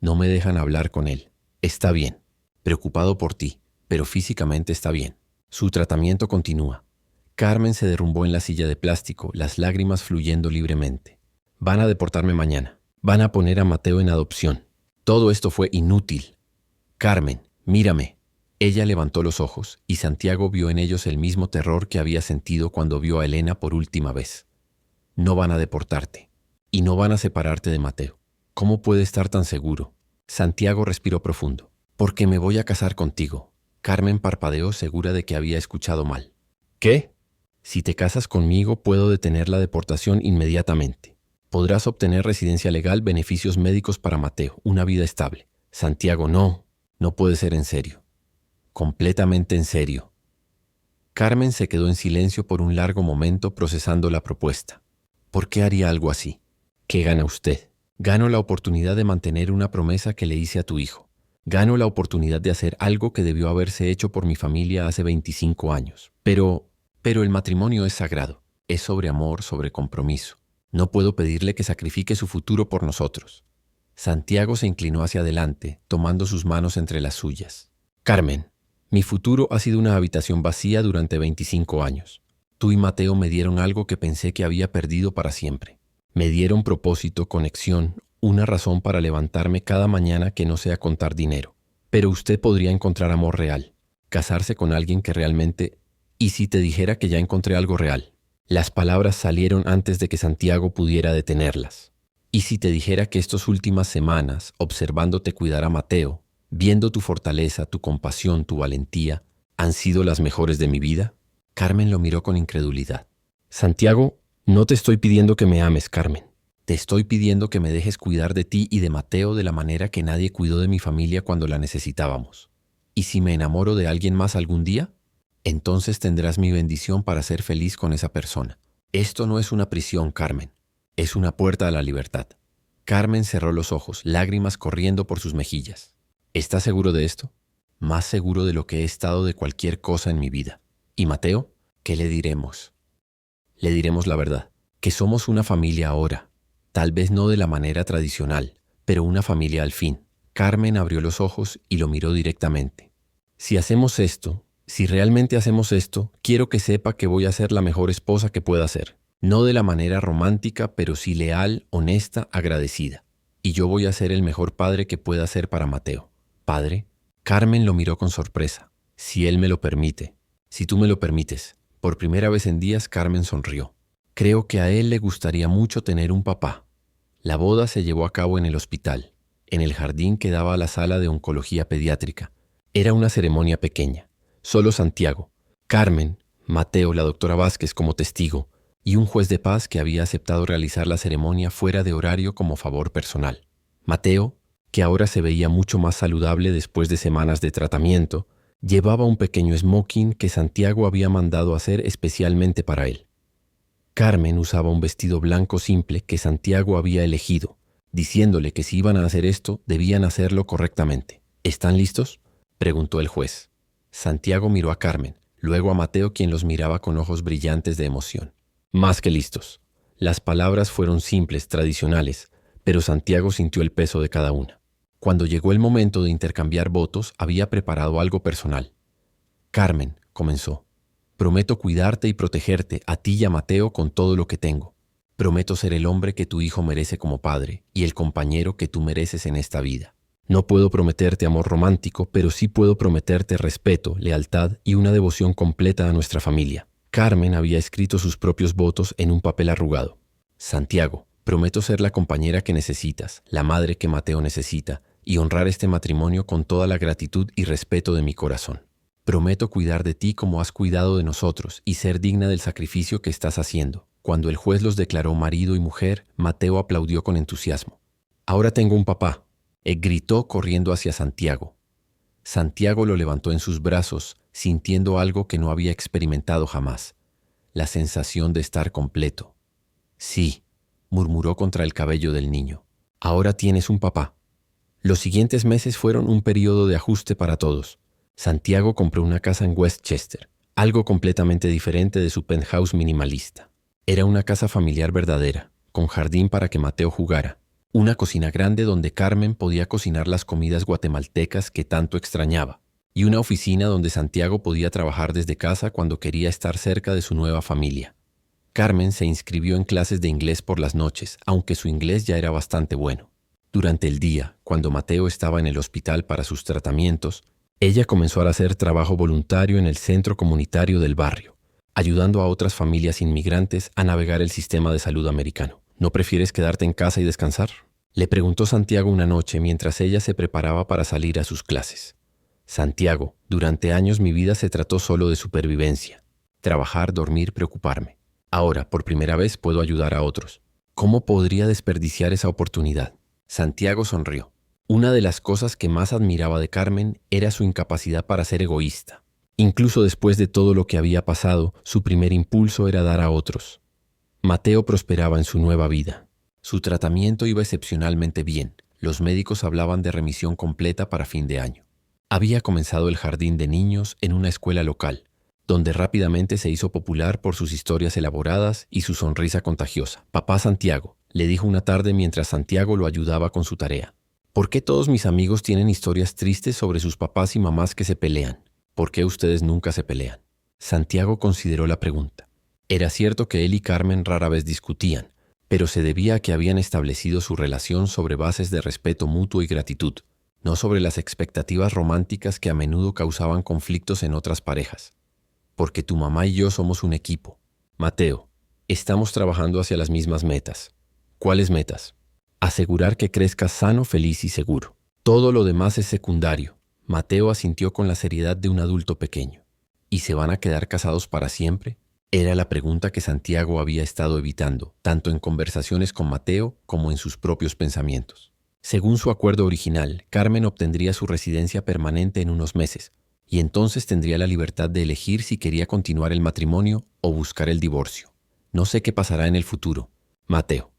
No me dejan hablar con él. Está bien. Preocupado por ti, pero físicamente está bien. Su tratamiento continúa. Carmen se derrumbó en la silla de plástico, las lágrimas fluyendo libremente. Van a deportarme mañana. Van a poner a Mateo en adopción. Todo esto fue inútil. Carmen, mírame. Ella levantó los ojos y Santiago vio en ellos el mismo terror que había sentido cuando vio a Elena por última vez. No van a deportarte. Y no van a separarte de Mateo. ¿Cómo puede estar tan seguro? Santiago respiró profundo. Porque me voy a casar contigo. Carmen parpadeó segura de que había escuchado mal. ¿Qué? Si te casas conmigo, puedo detener la deportación inmediatamente. Podrás obtener residencia legal, beneficios médicos para Mateo, una vida estable. Santiago, no puede ser en serio. Completamente en serio. Carmen se quedó en silencio por un largo momento procesando la propuesta. ¿Por qué haría algo así? ¿Qué gana usted? Gano la oportunidad de mantener una promesa que le hice a tu hijo. Gano la oportunidad de hacer algo que debió haberse hecho por mi familia hace 25 años. Pero el matrimonio es sagrado. Es sobre amor, sobre compromiso. No puedo pedirle que sacrifique su futuro por nosotros. Santiago se inclinó hacia adelante, tomando sus manos entre las suyas. Carmen, mi futuro ha sido una habitación vacía durante 25 años. Tú y Mateo me dieron algo que pensé que había perdido para siempre. Me dieron propósito, conexión, una razón para levantarme cada mañana que no sea contar dinero. Pero usted podría encontrar amor real, casarse con alguien que realmente... ¿Y si te dijera que ya encontré algo real? Las palabras salieron antes de que Santiago pudiera detenerlas. ¿Y si te dijera que estas últimas semanas, observándote cuidar a Mateo, viendo tu fortaleza, tu compasión, tu valentía, han sido las mejores de mi vida? Carmen lo miró con incredulidad. Santiago, no te estoy pidiendo que me ames, Carmen. Te estoy pidiendo que me dejes cuidar de ti y de Mateo de la manera que nadie cuidó de mi familia cuando la necesitábamos. ¿Y si me enamoro de alguien más algún día? Entonces tendrás mi bendición para ser feliz con esa persona. Esto no es una prisión, Carmen. Es una puerta a la libertad. Carmen cerró los ojos, lágrimas corriendo por sus mejillas. ¿Estás seguro de esto? Más seguro de lo que he estado de cualquier cosa en mi vida. ¿Y Mateo? ¿Qué le diremos? Le diremos la verdad, que somos una familia ahora. Tal vez no de la manera tradicional, pero una familia al fin. Carmen abrió los ojos y lo miró directamente. Si hacemos esto, si realmente hacemos esto, quiero que sepa que voy a ser la mejor esposa que pueda ser. No de la manera romántica, pero sí leal, honesta, agradecida. Y yo voy a ser el mejor padre que pueda ser para Mateo. ¿Padre? Carmen lo miró con sorpresa. Si él me lo permite. Si tú me lo permites. Por primera vez en días, Carmen sonrió. Creo que a él le gustaría mucho tener un papá. La boda se llevó a cabo en el hospital, en el jardín que daba a la sala de oncología pediátrica. Era una ceremonia pequeña. Solo Santiago, Carmen, Mateo, la doctora Vázquez como testigo, y un juez de paz que había aceptado realizar la ceremonia fuera de horario como favor personal. Mateo, que ahora se veía mucho más saludable después de semanas de tratamiento, llevaba un pequeño smoking que Santiago había mandado hacer especialmente para él. Carmen usaba un vestido blanco simple que Santiago había elegido, diciéndole que si iban a hacer esto, debían hacerlo correctamente. ¿Están listos?, preguntó el juez. Santiago miró a Carmen, luego a Mateo, quien los miraba con ojos brillantes de emoción. Más que listos. Las palabras fueron simples, tradicionales, pero Santiago sintió el peso de cada una. Cuando llegó el momento de intercambiar votos, había preparado algo personal. Carmen, comenzó. Prometo cuidarte y protegerte a ti y a Mateo con todo lo que tengo. Prometo ser el hombre que tu hijo merece como padre y el compañero que tú mereces en esta vida. No puedo prometerte amor romántico, pero sí puedo prometerte respeto, lealtad y una devoción completa a nuestra familia. Carmen había escrito sus propios votos en un papel arrugado. Santiago, prometo ser la compañera que necesitas, la madre que Mateo necesita, y honrar este matrimonio con toda la gratitud y respeto de mi corazón. Prometo cuidar de ti como has cuidado de nosotros y ser digna del sacrificio que estás haciendo. Cuando el juez los declaró marido y mujer, Mateo aplaudió con entusiasmo. Ahora tengo un papá, gritó corriendo hacia Santiago. Santiago lo levantó en sus brazos, sintiendo algo que no había experimentado jamás, la sensación de estar completo. Sí, murmuró contra el cabello del niño. Ahora tienes un papá. Los siguientes meses fueron un periodo de ajuste para todos. Santiago compró una casa en Westchester, algo completamente diferente de su penthouse minimalista. Era una casa familiar verdadera, con jardín para que Mateo jugara, una cocina grande donde Carmen podía cocinar las comidas guatemaltecas que tanto extrañaba, y una oficina donde Santiago podía trabajar desde casa cuando quería estar cerca de su nueva familia. Carmen se inscribió en clases de inglés por las noches, aunque su inglés ya era bastante bueno. Durante el día, cuando Mateo estaba en el hospital para sus tratamientos, ella comenzó a hacer trabajo voluntario en el centro comunitario del barrio, ayudando a otras familias inmigrantes a navegar el sistema de salud americano. ¿No prefieres quedarte en casa y descansar?, le preguntó Santiago una noche mientras ella se preparaba para salir a sus clases. Santiago, durante años mi vida se trató solo de supervivencia. Trabajar, dormir, preocuparme. Ahora, por primera vez, puedo ayudar a otros. ¿Cómo podría desperdiciar esa oportunidad? Santiago sonrió. Una de las cosas que más admiraba de Carmen era su incapacidad para ser egoísta. Incluso después de todo lo que había pasado, su primer impulso era dar a otros. Mateo prosperaba en su nueva vida. Su tratamiento iba excepcionalmente bien. Los médicos hablaban de remisión completa para fin de año. Había comenzado el jardín de niños en una escuela local, donde rápidamente se hizo popular por sus historias elaboradas y su sonrisa contagiosa. Papá Santiago, le dijo una tarde mientras Santiago lo ayudaba con su tarea. ¿Por qué todos mis amigos tienen historias tristes sobre sus papás y mamás que se pelean? ¿Por qué ustedes nunca se pelean? Santiago consideró la pregunta. Era cierto que él y Carmen rara vez discutían, pero se debía a que habían establecido su relación sobre bases de respeto mutuo y gratitud, no sobre las expectativas románticas que a menudo causaban conflictos en otras parejas. Porque tu mamá y yo somos un equipo. Mateo, estamos trabajando hacia las mismas metas. ¿Cuáles metas? Asegurar que crezcas sano, feliz y seguro. Todo lo demás es secundario. Mateo asintió con la seriedad de un adulto pequeño. ¿Y se van a quedar casados para siempre? Era la pregunta que Santiago había estado evitando, tanto en conversaciones con Mateo como en sus propios pensamientos. Según su acuerdo original, Carmen obtendría su residencia permanente en unos meses, y entonces tendría la libertad de elegir si quería continuar el matrimonio o buscar el divorcio. No sé qué pasará en el futuro, Mateo,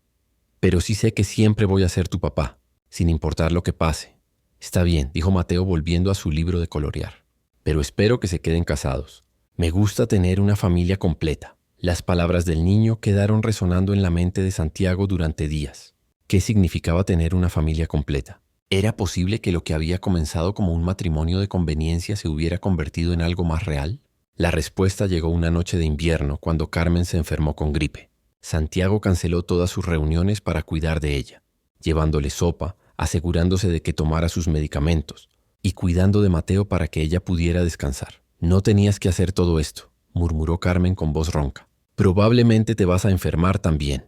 pero sí sé que siempre voy a ser tu papá, sin importar lo que pase. Está bien, dijo Mateo volviendo a su libro de colorear, pero espero que se queden casados. Me gusta tener una familia completa. Las palabras del niño quedaron resonando en la mente de Santiago durante días. ¿Qué significaba tener una familia completa? ¿Era posible que lo que había comenzado como un matrimonio de conveniencia se hubiera convertido en algo más real? La respuesta llegó una noche de invierno cuando Carmen se enfermó con gripe. Santiago canceló todas sus reuniones para cuidar de ella, llevándole sopa, asegurándose de que tomara sus medicamentos y cuidando de Mateo para que ella pudiera descansar. No tenías que hacer todo esto, murmuró Carmen con voz ronca. Probablemente te vas a enfermar también.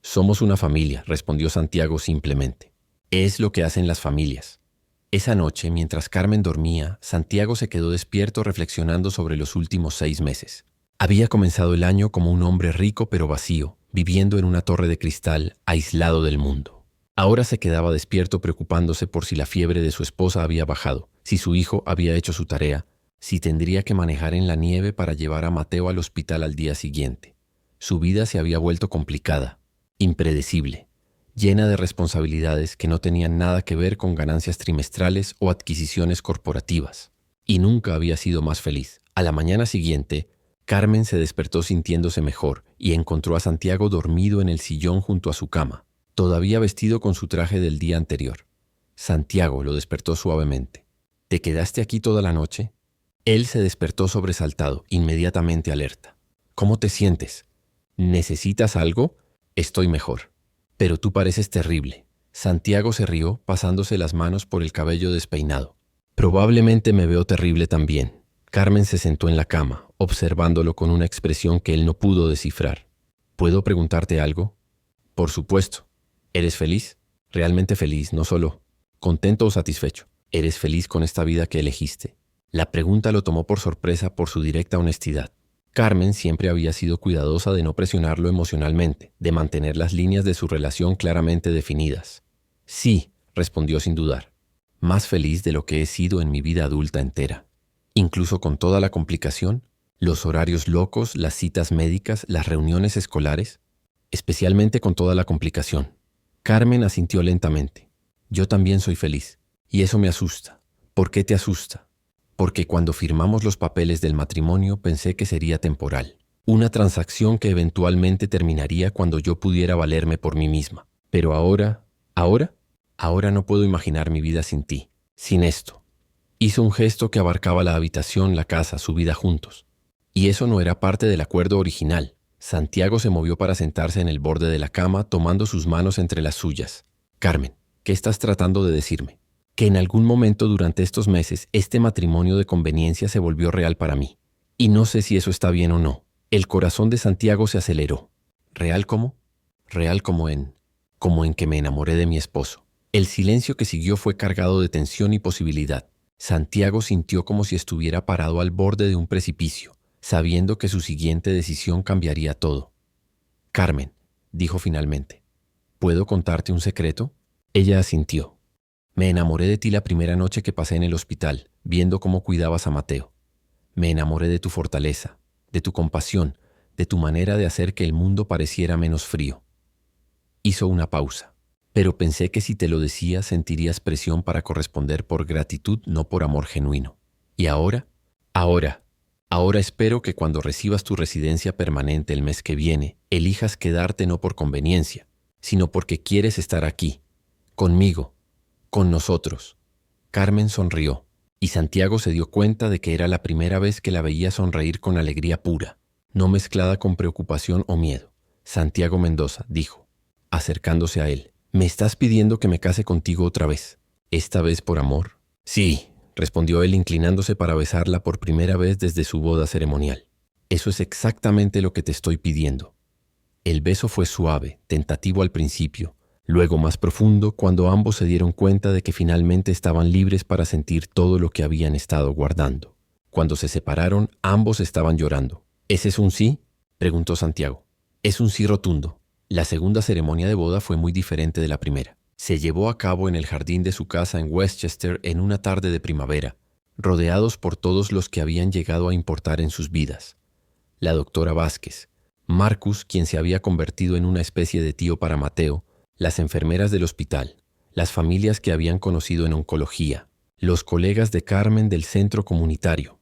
Somos una familia, respondió Santiago simplemente. Es lo que hacen las familias. Esa noche, mientras Carmen dormía, Santiago se quedó despierto reflexionando sobre los últimos 6 meses. Había comenzado el año como un hombre rico pero vacío, viviendo en una torre de cristal, aislado del mundo. Ahora se quedaba despierto preocupándose por si la fiebre de su esposa había bajado, si su hijo había hecho su tarea, si tendría que manejar en la nieve para llevar a Mateo al hospital al día siguiente. Su vida se había vuelto complicada, impredecible, llena de responsabilidades que no tenían nada que ver con ganancias trimestrales o adquisiciones corporativas. Y nunca había sido más feliz. A la mañana siguiente, Carmen se despertó sintiéndose mejor y encontró a Santiago dormido en el sillón junto a su cama, todavía vestido con su traje del día anterior. Santiago lo despertó suavemente. ¿Te quedaste aquí toda la noche? Él se despertó sobresaltado, inmediatamente alerta. ¿Cómo te sientes? ¿Necesitas algo? Estoy mejor. Pero tú pareces terrible. Santiago se rió, pasándose las manos por el cabello despeinado. Probablemente me veo terrible también. Carmen se sentó en la cama, observándolo con una expresión que él no pudo descifrar. ¿Puedo preguntarte algo? Por supuesto. ¿Eres feliz? Realmente feliz, no solo contento o satisfecho. ¿Eres feliz con esta vida que elegiste? La pregunta lo tomó por sorpresa por su directa honestidad. Carmen siempre había sido cuidadosa de no presionarlo emocionalmente, de mantener las líneas de su relación claramente definidas. Sí, respondió sin dudar. Más feliz de lo que he sido en mi vida adulta entera. Incluso con toda la complicación, los horarios locos, las citas médicas, las reuniones escolares, especialmente con toda la complicación. Carmen asintió lentamente. Yo también soy feliz, y eso me asusta. ¿Por qué te asusta? Porque cuando firmamos los papeles del matrimonio pensé que sería temporal, una transacción que eventualmente terminaría cuando yo pudiera valerme por mí misma. Pero ahora no puedo imaginar mi vida sin ti, sin esto. Hizo un gesto que abarcaba la habitación, la casa, su vida juntos. Y eso no era parte del acuerdo original. Santiago se movió para sentarse en el borde de la cama, tomando sus manos entre las suyas. Carmen, ¿qué estás tratando de decirme? Que en algún momento durante estos meses este matrimonio de conveniencia se volvió real para mí. Y no sé si eso está bien o no. El corazón de Santiago se aceleró. ¿Real cómo? Real como en que me enamoré de mi esposo. El silencio que siguió fue cargado de tensión y posibilidad. Santiago sintió como si estuviera parado al borde de un precipicio, sabiendo que su siguiente decisión cambiaría todo. Carmen, dijo finalmente, ¿puedo contarte un secreto? Ella asintió. Me enamoré de ti la primera noche que pasé en el hospital, viendo cómo cuidabas a Mateo. Me enamoré de tu fortaleza, de tu compasión, de tu manera de hacer que el mundo pareciera menos frío. Hizo una pausa, pero pensé que si te lo decía sentirías presión para corresponder por gratitud, no por amor genuino. ¿Y ahora? Ahora espero que cuando recibas tu residencia permanente el mes que viene, elijas quedarte no por conveniencia, sino porque quieres estar aquí, conmigo, con nosotros. Carmen sonrió, y Santiago se dio cuenta de que era la primera vez que la veía sonreír con alegría pura, no mezclada con preocupación o miedo. Santiago Mendoza dijo, acercándose a él, ¿me estás pidiendo que me case contigo otra vez? ¿Esta vez por amor? Sí, respondió él inclinándose para besarla por primera vez desde su boda ceremonial. Eso es exactamente lo que te estoy pidiendo. El beso fue suave, tentativo al principio, luego más profundo cuando ambos se dieron cuenta de que finalmente estaban libres para sentir todo lo que habían estado guardando. Cuando se separaron, ambos estaban llorando. ¿Ese es un sí?, preguntó Santiago. Es un sí rotundo. La segunda ceremonia de boda fue muy diferente de la primera. Se llevó a cabo en el jardín de su casa en Westchester en una tarde de primavera, rodeados por todos los que habían llegado a importar en sus vidas. La doctora Vázquez, Marcus, quien se había convertido en una especie de tío para Mateo, las enfermeras del hospital, las familias que habían conocido en oncología, los colegas de Carmen del centro comunitario.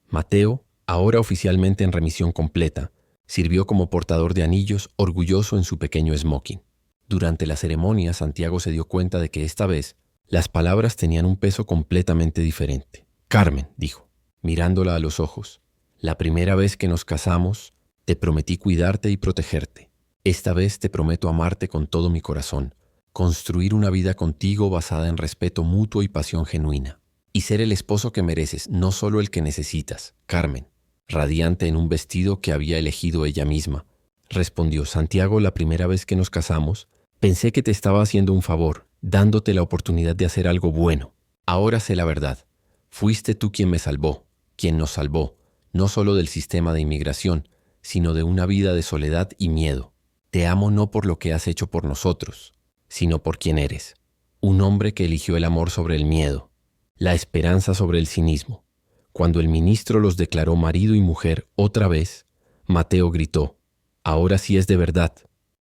Mateo, ahora oficialmente en remisión completa, sirvió como portador de anillos, orgulloso en su pequeño smoking. Durante la ceremonia, Santiago se dio cuenta de que esta vez las palabras tenían un peso completamente diferente. Carmen, dijo, mirándola a los ojos, la primera vez que nos casamos, te prometí cuidarte y protegerte. Esta vez te prometo amarte con todo mi corazón, construir una vida contigo basada en respeto mutuo y pasión genuina, y ser el esposo que mereces, no solo el que necesitas. Carmen, radiante en un vestido que había elegido ella misma, respondió: Santiago, la primera vez que nos casamos, pensé que te estaba haciendo un favor, dándote la oportunidad de hacer algo bueno. Ahora sé la verdad. Fuiste tú quien me salvó, quien nos salvó, no solo del sistema de inmigración, sino de una vida de soledad y miedo. Te amo no por lo que has hecho por nosotros, sino por quien eres. Un hombre que eligió el amor sobre el miedo, la esperanza sobre el cinismo. Cuando el ministro los declaró marido y mujer otra vez, Mateo gritó: ahora sí es de verdad.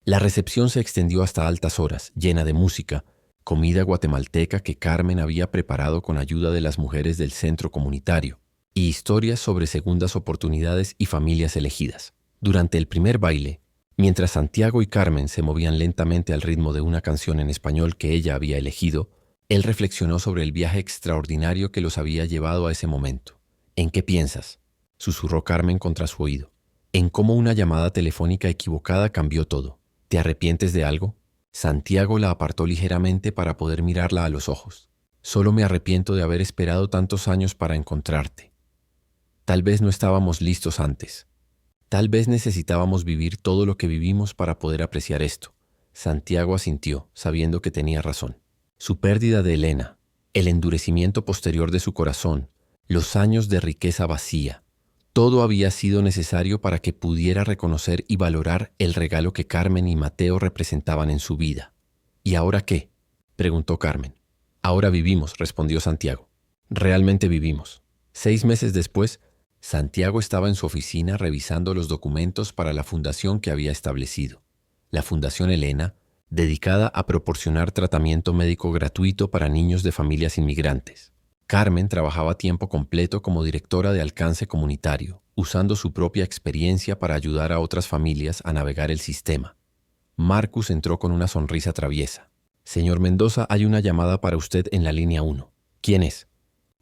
La recepción se extendió hasta altas horas, llena de música, comida guatemalteca que Carmen había preparado con ayuda de las mujeres del centro comunitario, y historias sobre segundas oportunidades y familias elegidas. Durante el primer baile, mientras Santiago y Carmen se movían lentamente al ritmo de una canción en español que ella había elegido, él reflexionó sobre el viaje extraordinario que los había llevado a ese momento. ¿En qué piensas?, susurró Carmen contra su oído. En cómo una llamada telefónica equivocada cambió todo. ¿Te arrepientes de algo? Santiago la apartó ligeramente para poder mirarla a los ojos. Solo me arrepiento de haber esperado tantos años para encontrarte. Tal vez no estábamos listos antes. Tal vez necesitábamos vivir todo lo que vivimos para poder apreciar esto. Santiago asintió, sabiendo que tenía razón. Su pérdida de Elena, el endurecimiento posterior de su corazón, los años de riqueza vacía, todo había sido necesario para que pudiera reconocer y valorar el regalo que Carmen y Mateo representaban en su vida. ¿Y ahora qué?, preguntó Carmen. Ahora vivimos, respondió Santiago. Realmente vivimos. 6 meses después, Santiago estaba en su oficina revisando los documentos para la fundación que había establecido. La Fundación Elena, dedicada a proporcionar tratamiento médico gratuito para niños de familias inmigrantes. Carmen trabajaba a tiempo completo como directora de alcance comunitario, usando su propia experiencia para ayudar a otras familias a navegar el sistema. Marcus entró con una sonrisa traviesa. Señor Mendoza, hay una llamada para usted en la línea 1. ¿Quién es?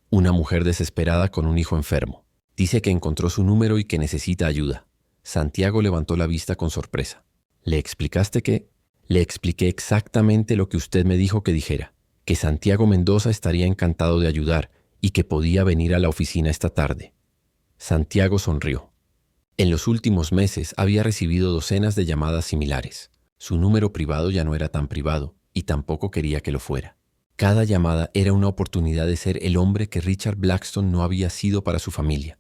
Una mujer desesperada con un hijo enfermo. Dice que encontró su número y que necesita ayuda. Santiago levantó la vista con sorpresa. ¿Le explicaste qué? Le expliqué exactamente lo que usted me dijo que dijera, que Santiago Mendoza estaría encantado de ayudar y que podía venir a la oficina esta tarde. Santiago sonrió. En los últimos meses había recibido docenas de llamadas similares. Su número privado ya no era tan privado y tampoco quería que lo fuera. Cada llamada era una oportunidad de ser el hombre que Richard Blackstone no había sido para su familia.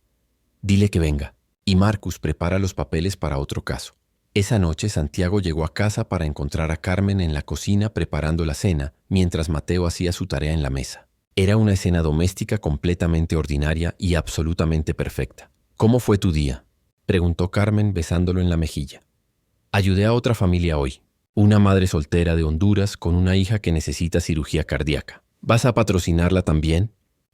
Dile que venga, y Marcus prepara los papeles para otro caso. Esa noche Santiago llegó a casa para encontrar a Carmen en la cocina preparando la cena, mientras Mateo hacía su tarea en la mesa. Era una escena doméstica completamente ordinaria y absolutamente perfecta. ¿Cómo fue tu día?, preguntó Carmen besándolo en la mejilla. Ayudé a otra familia hoy. Una madre soltera de Honduras con una hija que necesita cirugía cardíaca. ¿Vas a patrocinarla también?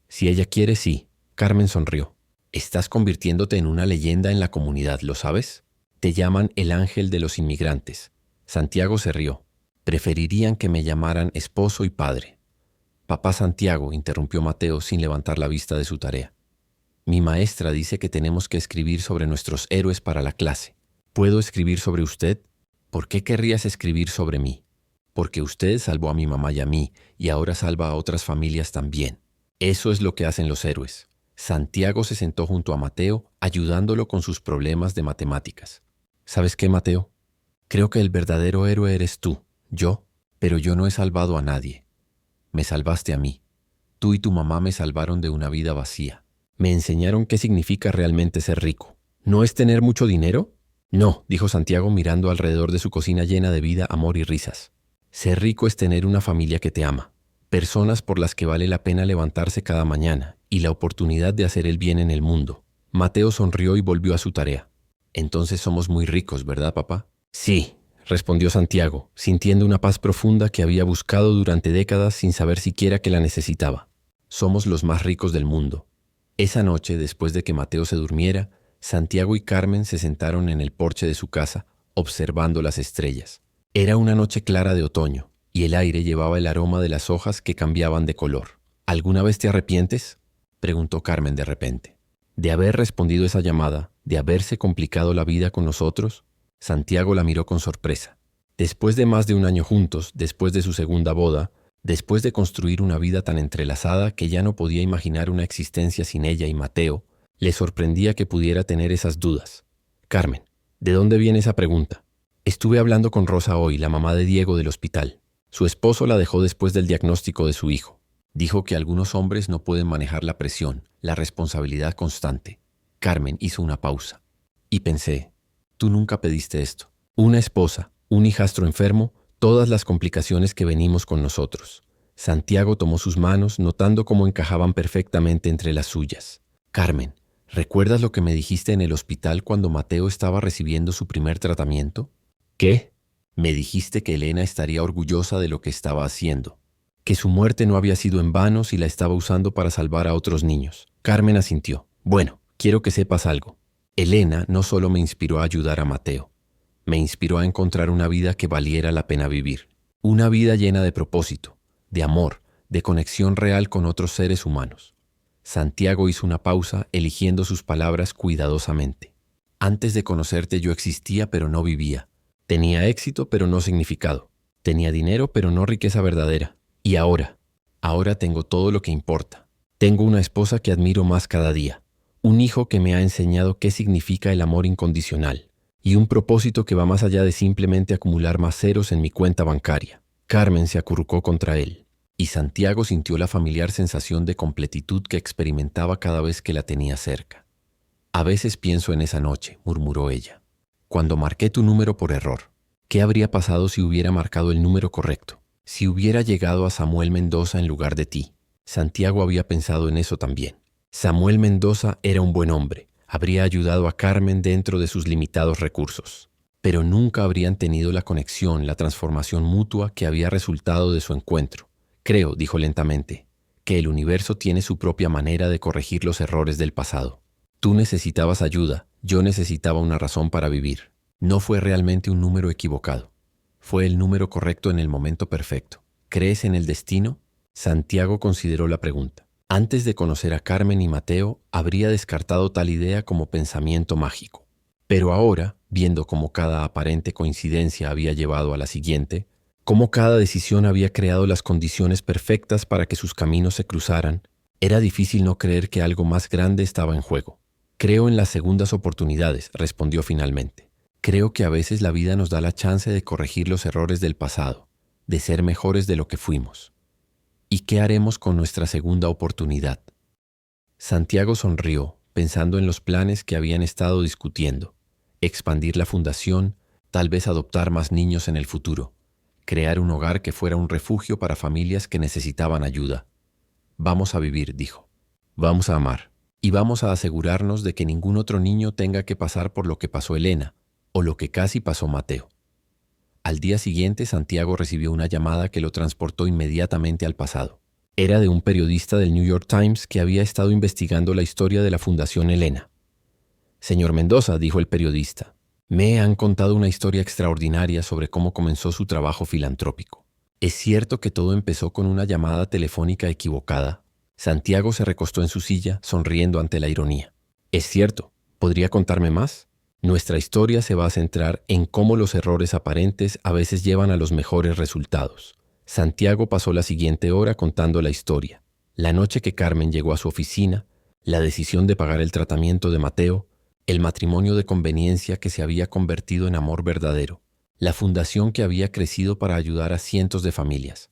Si ella quiere, sí. Carmen sonrió. Estás convirtiéndote en una leyenda en la comunidad, ¿lo sabes? Te llaman el ángel de los inmigrantes. Santiago se rió. Preferirían que me llamaran esposo y padre. Papá Santiago, interrumpió Mateo sin levantar la vista de su tarea. Mi maestra dice que tenemos que escribir sobre nuestros héroes para la clase. ¿Puedo escribir sobre usted? ¿Por qué querrías escribir sobre mí? Porque usted salvó a mi mamá y a mí, y ahora salva a otras familias también. Eso es lo que hacen los héroes. Santiago se sentó junto a Mateo, ayudándolo con sus problemas de matemáticas. ¿Sabes qué, Mateo? Creo que el verdadero héroe eres tú, pero yo no he salvado a nadie. Me salvaste a mí. Tú y tu mamá me salvaron de una vida vacía. Me enseñaron qué significa realmente ser rico. ¿No es tener mucho dinero? No, dijo Santiago mirando alrededor de su cocina llena de vida, amor y risas. Ser rico es tener una familia que te ama, personas por las que vale la pena levantarse cada mañana y la oportunidad de hacer el bien en el mundo. Mateo sonrió y volvió a su tarea. Entonces somos muy ricos, ¿verdad, papá? Sí, respondió Santiago, sintiendo una paz profunda que había buscado durante décadas sin saber siquiera que la necesitaba. Somos los más ricos del mundo. Esa noche, después de que Mateo se durmiera, Santiago y Carmen se sentaron en el porche de su casa, observando las estrellas. Era una noche clara de otoño, y el aire llevaba el aroma de las hojas que cambiaban de color. ¿Alguna vez te arrepientes?, preguntó Carmen de repente. ¿De haber respondido esa llamada, de haberse complicado la vida con nosotros? Santiago la miró con sorpresa. Después de más de un año juntos, después de su segunda boda, después de construir una vida tan entrelazada que ya no podía imaginar una existencia sin ella y Mateo, le sorprendía que pudiera tener esas dudas. Carmen, ¿de dónde viene esa pregunta? Estuve hablando con Rosa hoy, la mamá de Diego del hospital. Su esposo la dejó después del diagnóstico de su hijo. Dijo que algunos hombres no pueden manejar la presión, la responsabilidad constante. Carmen hizo una pausa. Y pensé, tú nunca pediste esto. Una esposa, un hijastro enfermo, todas las complicaciones que venimos con nosotros. Santiago tomó sus manos, notando cómo encajaban perfectamente entre las suyas. Carmen, ¿recuerdas lo que me dijiste en el hospital cuando Mateo estaba recibiendo su primer tratamiento? ¿Qué? Me dijiste que Elena estaría orgullosa de lo que estaba haciendo, que su muerte no había sido en vano si la estaba usando para salvar a otros niños. Carmen asintió. Bueno, quiero que sepas algo. Elena no solo me inspiró a ayudar a Mateo, me inspiró a encontrar una vida que valiera la pena vivir. Una vida llena de propósito, de amor, de conexión real con otros seres humanos. Santiago hizo una pausa, eligiendo sus palabras cuidadosamente. Antes de conocerte yo existía, pero no vivía. Tenía éxito, pero no significado. Tenía dinero, pero no riqueza verdadera. Y ahora tengo todo lo que importa. Tengo una esposa que admiro más cada día. Un hijo que me ha enseñado qué significa el amor incondicional. Y un propósito que va más allá de simplemente acumular más ceros en mi cuenta bancaria. Carmen se acurrucó contra él, y Santiago sintió la familiar sensación de completitud que experimentaba cada vez que la tenía cerca. A veces pienso en esa noche, murmuró ella, cuando marqué tu número por error. ¿Qué habría pasado si hubiera marcado el número correcto? Si hubiera llegado a Samuel Mendoza en lugar de ti. Santiago había pensado en eso también. Samuel Mendoza era un buen hombre. Habría ayudado a Carmen dentro de sus limitados recursos. Pero nunca habrían tenido la conexión, la transformación mutua que había resultado de su encuentro. Creo, dijo lentamente, que el universo tiene su propia manera de corregir los errores del pasado. Tú necesitabas ayuda, yo necesitaba una razón para vivir. No fue realmente un número equivocado. Fue el número correcto en el momento perfecto. ¿Crees en el destino? Santiago consideró la pregunta. Antes de conocer a Carmen y Mateo, habría descartado tal idea como pensamiento mágico. Pero ahora, viendo cómo cada aparente coincidencia había llevado a la siguiente, cómo cada decisión había creado las condiciones perfectas para que sus caminos se cruzaran, era difícil no creer que algo más grande estaba en juego. Creo en las segundas oportunidades, respondió finalmente. Creo que a veces la vida nos da la chance de corregir los errores del pasado, de ser mejores de lo que fuimos. ¿Y qué haremos con nuestra segunda oportunidad? Santiago sonrió, pensando en los planes que habían estado discutiendo. Expandir la fundación, tal vez adoptar más niños en el futuro. Crear un hogar que fuera un refugio para familias que necesitaban ayuda. Vamos a vivir, dijo. Vamos a amar. Y vamos a asegurarnos de que ningún otro niño tenga que pasar por lo que pasó Elena, o lo que casi pasó Mateo. Al día siguiente, Santiago recibió una llamada que lo transportó inmediatamente al pasado. Era de un periodista del New York Times que había estado investigando la historia de la Fundación Elena. Señor Mendoza, dijo el periodista, me han contado una historia extraordinaria sobre cómo comenzó su trabajo filantrópico. ¿Es cierto que todo empezó con una llamada telefónica equivocada? Santiago se recostó en su silla, sonriendo ante la ironía. Es cierto. ¿Podría contarme más? Nuestra historia se va a centrar en cómo los errores aparentes a veces llevan a los mejores resultados. Santiago pasó la siguiente hora contando la historia. La noche que Carmen llegó a su oficina, la decisión de pagar el tratamiento de Mateo, el matrimonio de conveniencia que se había convertido en amor verdadero, la fundación que había crecido para ayudar a cientos de familias.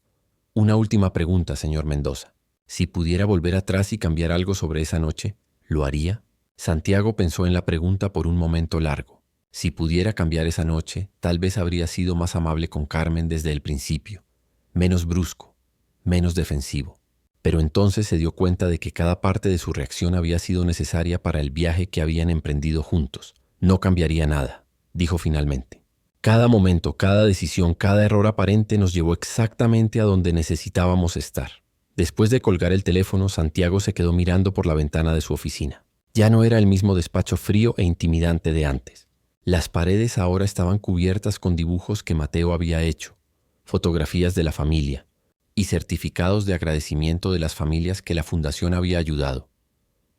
Una última pregunta, señor Mendoza. Si pudiera volver atrás y cambiar algo sobre esa noche, ¿lo haría? Santiago pensó en la pregunta por un momento largo. Si pudiera cambiar esa noche, tal vez habría sido más amable con Carmen desde el principio, menos brusco, menos defensivo. Pero entonces se dio cuenta de que cada parte de su reacción había sido necesaria para el viaje que habían emprendido juntos. No cambiaría nada, dijo finalmente. Cada momento, cada decisión, cada error aparente nos llevó exactamente a donde necesitábamos estar. Después de colgar el teléfono, Santiago se quedó mirando por la ventana de su oficina. Ya no era el mismo despacho frío e intimidante de antes. Las paredes ahora estaban cubiertas con dibujos que Mateo había hecho, fotografías de la familia y certificados de agradecimiento de las familias que la fundación había ayudado.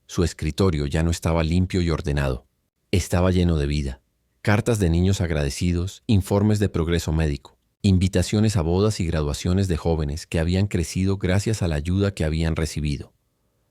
Su escritorio ya no estaba limpio y ordenado. Estaba lleno de vida. Cartas de niños agradecidos, informes de progreso médico, invitaciones a bodas y graduaciones de jóvenes que habían crecido gracias a la ayuda que habían recibido.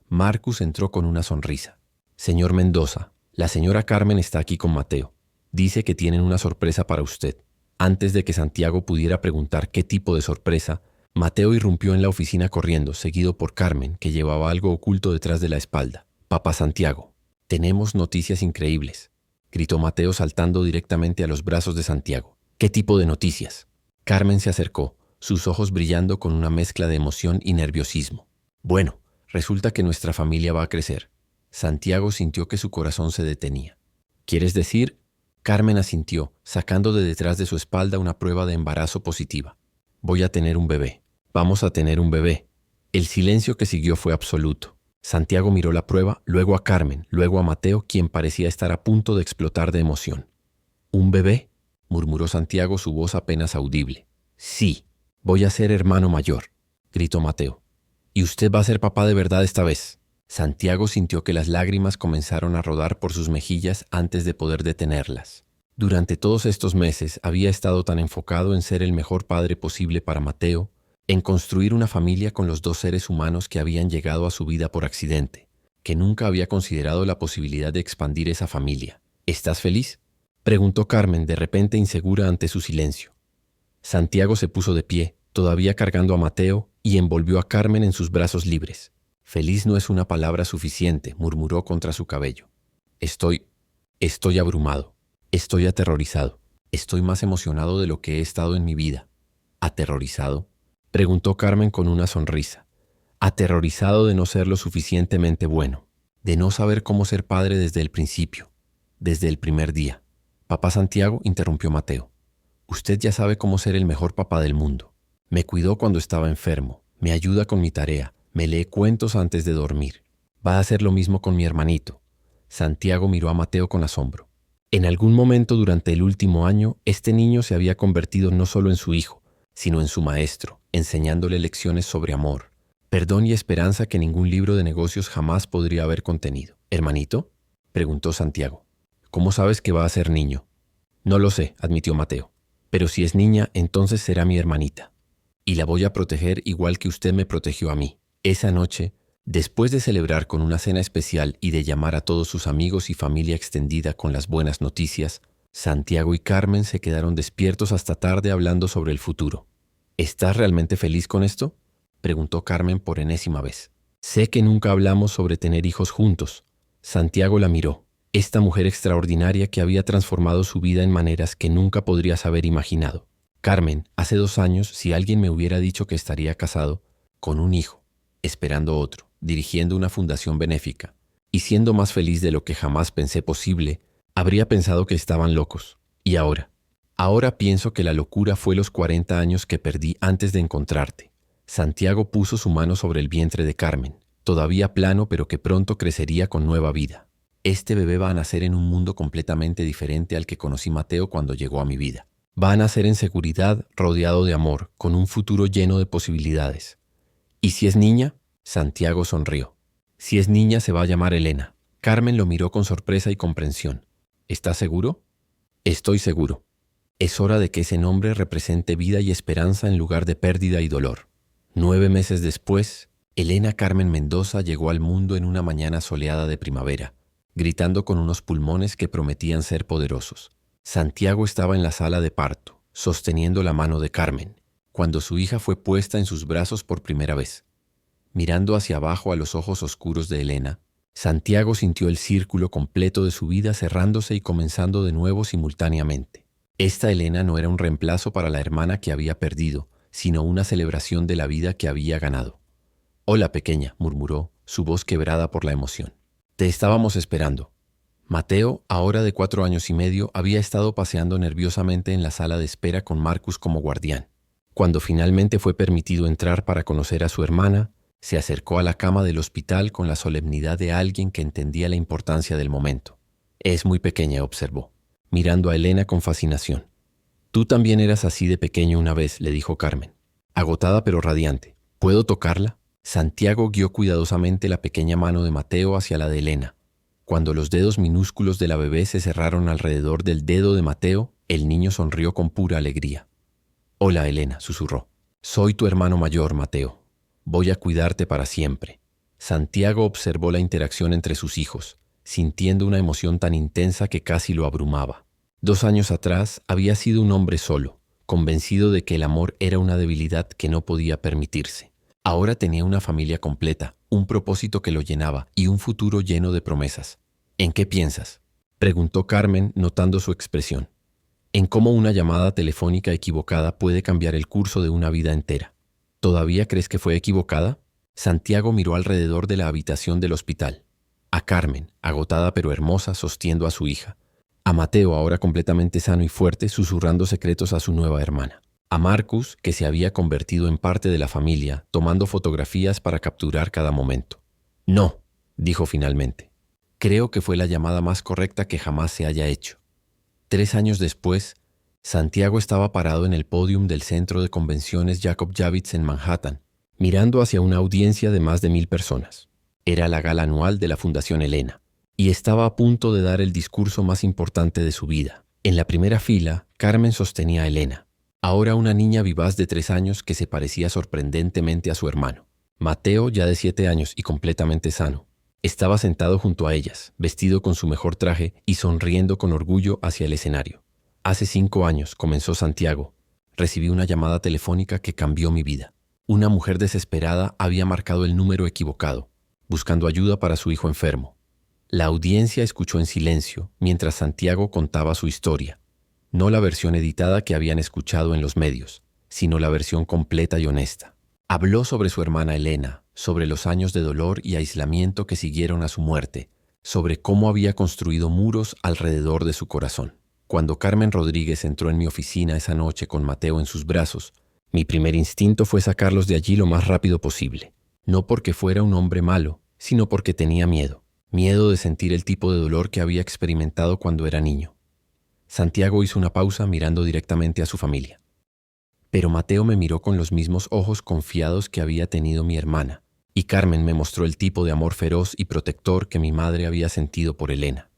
Marcus entró con una sonrisa. Señor Mendoza, la señora Carmen está aquí con Mateo. Dice que tienen una sorpresa para usted. Antes de que Santiago pudiera preguntar qué tipo de sorpresa, Mateo irrumpió en la oficina corriendo, seguido por Carmen, que llevaba algo oculto detrás de la espalda. Papá Santiago, tenemos noticias increíbles, gritó Mateo saltando directamente a los brazos de Santiago. ¿Qué tipo de noticias? Carmen se acercó, sus ojos brillando con una mezcla de emoción y nerviosismo. Bueno, resulta que nuestra familia va a crecer. Santiago sintió que su corazón se detenía. ¿Quieres decir? Carmen asintió, sacando de detrás de su espalda una prueba de embarazo positiva. Voy a tener un bebé. Vamos a tener un bebé. El silencio que siguió fue absoluto. Santiago miró la prueba, luego a Carmen, luego a Mateo, quien parecía estar a punto de explotar de emoción. ¿Un bebé?, murmuró Santiago, su voz apenas audible. Sí, voy a ser hermano mayor, gritó Mateo. ¿Y usted va a ser papá de verdad esta vez? Santiago sintió que las lágrimas comenzaron a rodar por sus mejillas antes de poder detenerlas. Durante todos estos meses había estado tan enfocado en ser el mejor padre posible para Mateo, en construir una familia con los dos seres humanos que habían llegado a su vida por accidente, que nunca había considerado la posibilidad de expandir esa familia. ¿Estás feliz?, preguntó Carmen, de repente insegura ante su silencio. Santiago se puso de pie, todavía cargando a Mateo, y envolvió a Carmen en sus brazos libres. Feliz no es una palabra suficiente, murmuró contra su cabello. Estoy abrumado, estoy aterrorizado, estoy más emocionado de lo que he estado en mi vida. ¿Aterrorizado?, preguntó Carmen con una sonrisa. Aterrorizado de no ser lo suficientemente bueno, de no saber cómo ser padre desde el principio, desde el primer día. Papá Santiago, interrumpió Mateo. Usted ya sabe cómo ser el mejor papá del mundo. Me cuidó cuando estaba enfermo, me ayuda con mi tarea, me lee cuentos antes de dormir. Va a hacer lo mismo con mi hermanito. Santiago miró a Mateo con asombro. En algún momento durante el último año, este niño se había convertido no solo en su hijo, sino en su maestro, enseñándole lecciones sobre amor, perdón y esperanza que ningún libro de negocios jamás podría haber contenido. ¿Hermanito?, preguntó Santiago. ¿Cómo sabes que va a ser niño? No lo sé, admitió Mateo. Pero si es niña, entonces será mi hermanita. Y la voy a proteger igual que usted me protegió a mí. Esa noche, después de celebrar con una cena especial y de llamar a todos sus amigos y familia extendida con las buenas noticias, Santiago y Carmen se quedaron despiertos hasta tarde hablando sobre el futuro. ¿Estás realmente feliz con esto?, preguntó Carmen por enésima vez. Sé que nunca hablamos sobre tener hijos juntos. Santiago la miró. Esta mujer extraordinaria que había transformado su vida en maneras que nunca podrías haber imaginado. Carmen, hace 2 años, si alguien me hubiera dicho que estaría casado, con un hijo, esperando otro, dirigiendo una fundación benéfica, y siendo más feliz de lo que jamás pensé posible, habría pensado que estaban locos. ¿Y ahora? Ahora pienso que la locura fue los 40 años que perdí antes de encontrarte. Santiago puso su mano sobre el vientre de Carmen, todavía plano pero que pronto crecería con nueva vida. Este bebé va a nacer en un mundo completamente diferente al que conocí Mateo cuando llegó a mi vida. Va a nacer en seguridad, rodeado de amor, con un futuro lleno de posibilidades. ¿Y si es niña? Santiago sonrió. Si es niña se va a llamar Elena. Carmen lo miró con sorpresa y comprensión. ¿Estás seguro? Estoy seguro. Es hora de que ese nombre represente vida y esperanza en lugar de pérdida y dolor. 9 meses después, Elena Carmen Mendoza llegó al mundo en una mañana soleada de primavera, gritando con unos pulmones que prometían ser poderosos. Santiago estaba en la sala de parto, sosteniendo la mano de Carmen, cuando su hija fue puesta en sus brazos por primera vez. Mirando hacia abajo a los ojos oscuros de Elena, Santiago sintió el círculo completo de su vida cerrándose y comenzando de nuevo simultáneamente. Esta Elena no era un reemplazo para la hermana que había perdido, sino una celebración de la vida que había ganado. «Hola, pequeña», murmuró, su voz quebrada por la emoción. «Te estábamos esperando». Mateo, ahora de 4 años y medio, había estado paseando nerviosamente en la sala de espera con Marcus como guardián. Cuando finalmente fue permitido entrar para conocer a su hermana, se acercó a la cama del hospital con la solemnidad de alguien que entendía la importancia del momento. «Es muy pequeña», observó, mirando a Elena con fascinación. «Tú también eras así de pequeño una vez», le dijo Carmen, agotada pero radiante. «¿Puedo tocarla?». Santiago guió cuidadosamente la pequeña mano de Mateo hacia la de Elena. Cuando los dedos minúsculos de la bebé se cerraron alrededor del dedo de Mateo, el niño sonrió con pura alegría. «Hola, Elena», susurró. «Soy tu hermano mayor, Mateo. Voy a cuidarte para siempre». Santiago observó la interacción entre sus hijos, sintiendo una emoción tan intensa que casi lo abrumaba. 2 años atrás había sido un hombre solo, convencido de que el amor era una debilidad que no podía permitirse. Ahora tenía una familia completa, un propósito que lo llenaba y un futuro lleno de promesas. «¿En qué piensas?», preguntó Carmen, notando su expresión. «En cómo una llamada telefónica equivocada puede cambiar el curso de una vida entera». «¿Todavía crees que fue equivocada?». Santiago miró alrededor de la habitación del hospital. A Carmen, agotada pero hermosa, sostiendo a su hija. A Mateo, ahora completamente sano y fuerte, susurrando secretos a su nueva hermana. A Marcus, que se había convertido en parte de la familia, tomando fotografías para capturar cada momento. «No», dijo finalmente. «Creo que fue la llamada más correcta que jamás se haya hecho». 3 años después, Santiago estaba parado en el pódium del centro de convenciones Jacob Javits en Manhattan, mirando hacia una audiencia de más de 1000 personas. Era la gala anual de la Fundación Elena, y estaba a punto de dar el discurso más importante de su vida. En la primera fila, Carmen sostenía a Elena, ahora una niña vivaz de 3 años que se parecía sorprendentemente a su hermano. Mateo, ya de 7 años y completamente sano, estaba sentado junto a ellas, vestido con su mejor traje y sonriendo con orgullo hacia el escenario. «Hace 5 años», comenzó Santiago, «recibí una llamada telefónica que cambió mi vida. Una mujer desesperada había marcado el número equivocado, buscando ayuda para su hijo enfermo». La audiencia escuchó en silencio mientras Santiago contaba su historia. No la versión editada que habían escuchado en los medios, sino la versión completa y honesta. Habló sobre su hermana Elena, sobre los años de dolor y aislamiento que siguieron a su muerte, sobre cómo había construido muros alrededor de su corazón. Cuando Carmen Rodríguez entró en mi oficina esa noche con Mateo en sus brazos, mi primer instinto fue sacarlos de allí lo más rápido posible. No porque fuera un hombre malo, sino porque tenía miedo. Miedo de sentir el tipo de dolor que había experimentado cuando era niño. Santiago hizo una pausa mirando directamente a su familia. Pero Mateo me miró con los mismos ojos confiados que había tenido mi hermana, y Carmen me mostró el tipo de amor feroz y protector que mi madre había sentido por Elena.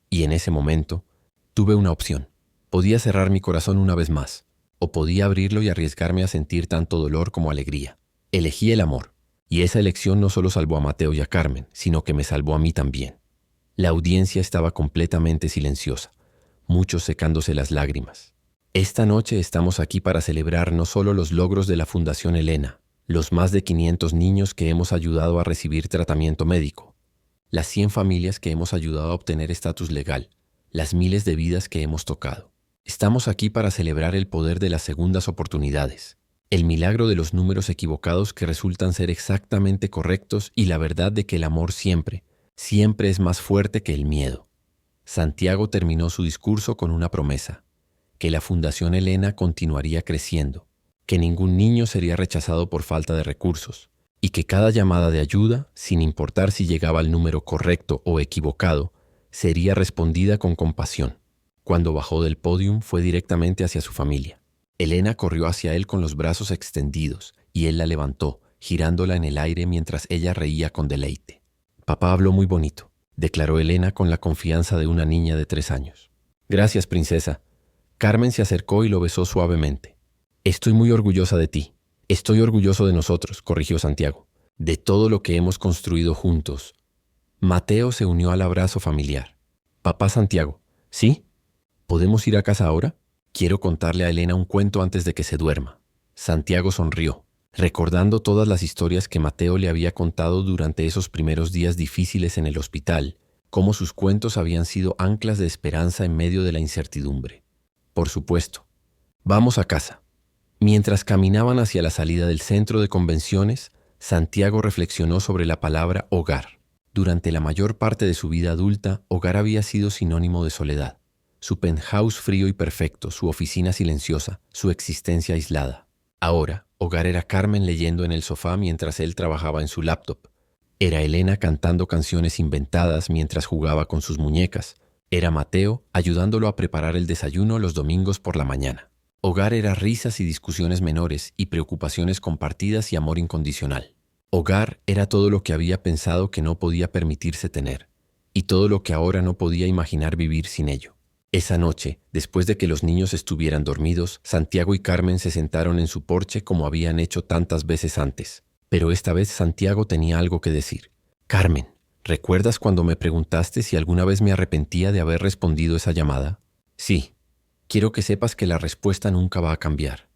Y en ese momento, tuve una opción. Podía cerrar mi corazón una vez más, o podía abrirlo y arriesgarme a sentir tanto dolor como alegría. Elegí el amor, y esa elección no solo salvó a Mateo y a Carmen, sino que me salvó a mí también. La audiencia estaba completamente silenciosa, muchos secándose las lágrimas. Esta noche estamos aquí para celebrar no solo los logros de la Fundación Elena, los más de 500 niños que hemos ayudado a recibir tratamiento médico, las 100 familias que hemos ayudado a obtener estatus legal, las miles de vidas que hemos tocado. Estamos aquí para celebrar el poder de las segundas oportunidades, el milagro de los números equivocados que resultan ser exactamente correctos y la verdad de que el amor siempre, siempre es más fuerte que el miedo. Santiago terminó su discurso con una promesa, que la Fundación Elena continuaría creciendo, que ningún niño sería rechazado por falta de recursos, y que cada llamada de ayuda, sin importar si llegaba al número correcto o equivocado, sería respondida con compasión. Cuando bajó del pódium fue directamente hacia su familia. Elena corrió hacia él con los brazos extendidos y él la levantó, girándola en el aire mientras ella reía con deleite. «Papá habló muy bonito», declaró Elena con la confianza de una niña de 3 años. «Gracias, princesa». Carmen se acercó y lo besó suavemente. «Estoy muy orgullosa de ti. Estoy orgulloso de nosotros», corrigió Santiago, «de todo lo que hemos construido juntos». Mateo se unió al abrazo familiar. «Papá Santiago, ¿sí? ¿Podemos ir a casa ahora? Quiero contarle a Elena un cuento antes de que se duerma». Santiago sonrió. recordando todas las historias que Mateo le había contado durante esos primeros días difíciles en el hospital, cómo sus cuentos habían sido anclas de esperanza en medio de la incertidumbre. Por supuesto. Vamos a casa. Mientras caminaban hacia la salida del centro de convenciones, Santiago reflexionó sobre la palabra hogar. Durante la mayor parte de su vida adulta, hogar había sido sinónimo de soledad. Su penthouse frío y perfecto, su oficina silenciosa, su existencia aislada. Ahora, hogar era Carmen leyendo en el sofá mientras él trabajaba en su laptop. Era Elena cantando canciones inventadas mientras jugaba con sus muñecas. Era Mateo ayudándolo a preparar el desayuno los domingos por la mañana. Hogar era risas y discusiones menores y preocupaciones compartidas y amor incondicional. Hogar era todo lo que había pensado que no podía permitirse tener, y todo lo que ahora no podía imaginar vivir sin ello. Esa noche, después de que los niños estuvieran dormidos, Santiago y Carmen se sentaron en su porche como habían hecho tantas veces antes. Pero esta vez Santiago tenía algo que decir. Carmen, ¿recuerdas cuando me preguntaste si alguna vez me arrepentía de haber respondido esa llamada? Sí. Quiero que sepas que la respuesta nunca va a cambiar.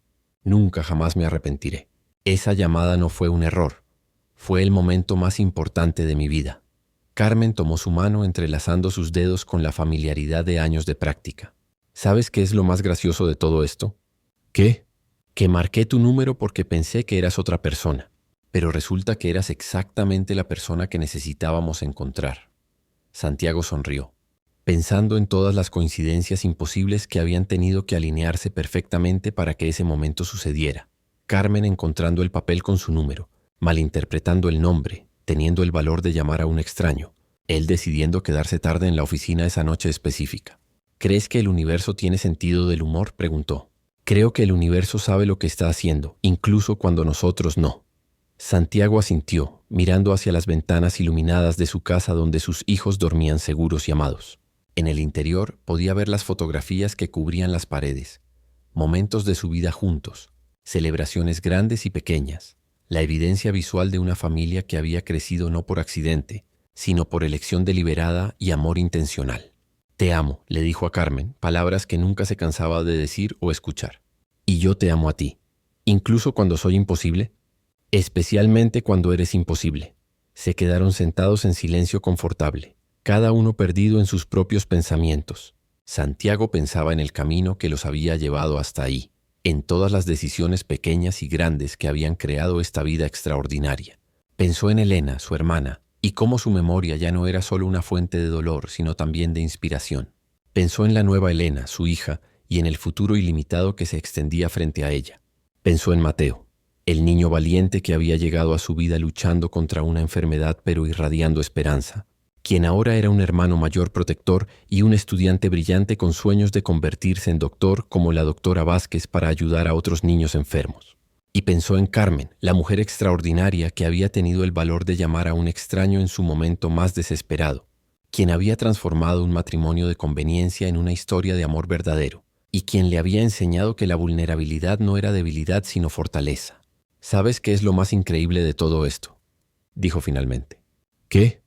Nunca jamás me arrepentiré. Esa llamada no fue un error. Fue el momento más importante de mi vida. Carmen tomó su mano entrelazando sus dedos con la familiaridad de años de práctica. ¿Sabes qué es lo más gracioso de todo esto? ¿Qué? Que marqué tu número porque pensé que eras otra persona, pero resulta que eras exactamente la persona que necesitábamos encontrar. Santiago sonrió, pensando en todas las coincidencias imposibles que habían tenido que alinearse perfectamente para que ese momento sucediera. Carmen encontrando el papel con su número, malinterpretando el nombre, teniendo el valor de llamar a un extraño, él decidiendo quedarse tarde en la oficina esa noche específica. ¿Crees que el universo tiene sentido del humor?, preguntó. Creo que el universo sabe lo que está haciendo, incluso cuando nosotros no. Santiago asintió, mirando hacia las ventanas iluminadas de su casa donde sus hijos dormían seguros y amados. En el interior podía ver las fotografías que cubrían las paredes, momentos de su vida juntos, celebraciones grandes y pequeñas, la evidencia visual de una familia que había crecido no por accidente, sino por elección deliberada y amor intencional. Te amo, le dijo a Carmen, palabras que nunca se cansaba de decir o escuchar. Y yo te amo a ti, incluso cuando soy imposible, especialmente cuando eres imposible. Se quedaron sentados en silencio confortable, cada uno perdido en sus propios pensamientos. Santiago pensaba en el camino que los había llevado hasta ahí, en todas las decisiones pequeñas y grandes que habían creado esta vida extraordinaria. Pensó en Elena, su hermana, y cómo su memoria ya no era solo una fuente de dolor, sino también de inspiración. Pensó en la nueva Elena, su hija, y en el futuro ilimitado que se extendía frente a ella. Pensó en Mateo, el niño valiente que había llegado a su vida luchando contra una enfermedad pero irradiando esperanza, quien ahora era un hermano mayor protector y un estudiante brillante con sueños de convertirse en doctor como la doctora Vázquez para ayudar a otros niños enfermos. Y pensó en Carmen, la mujer extraordinaria que había tenido el valor de llamar a un extraño en su momento más desesperado, quien había transformado un matrimonio de conveniencia en una historia de amor verdadero, y quien le había enseñado que la vulnerabilidad no era debilidad sino fortaleza. ¿Sabes qué es lo más increíble de todo esto?, dijo finalmente. ¿Qué?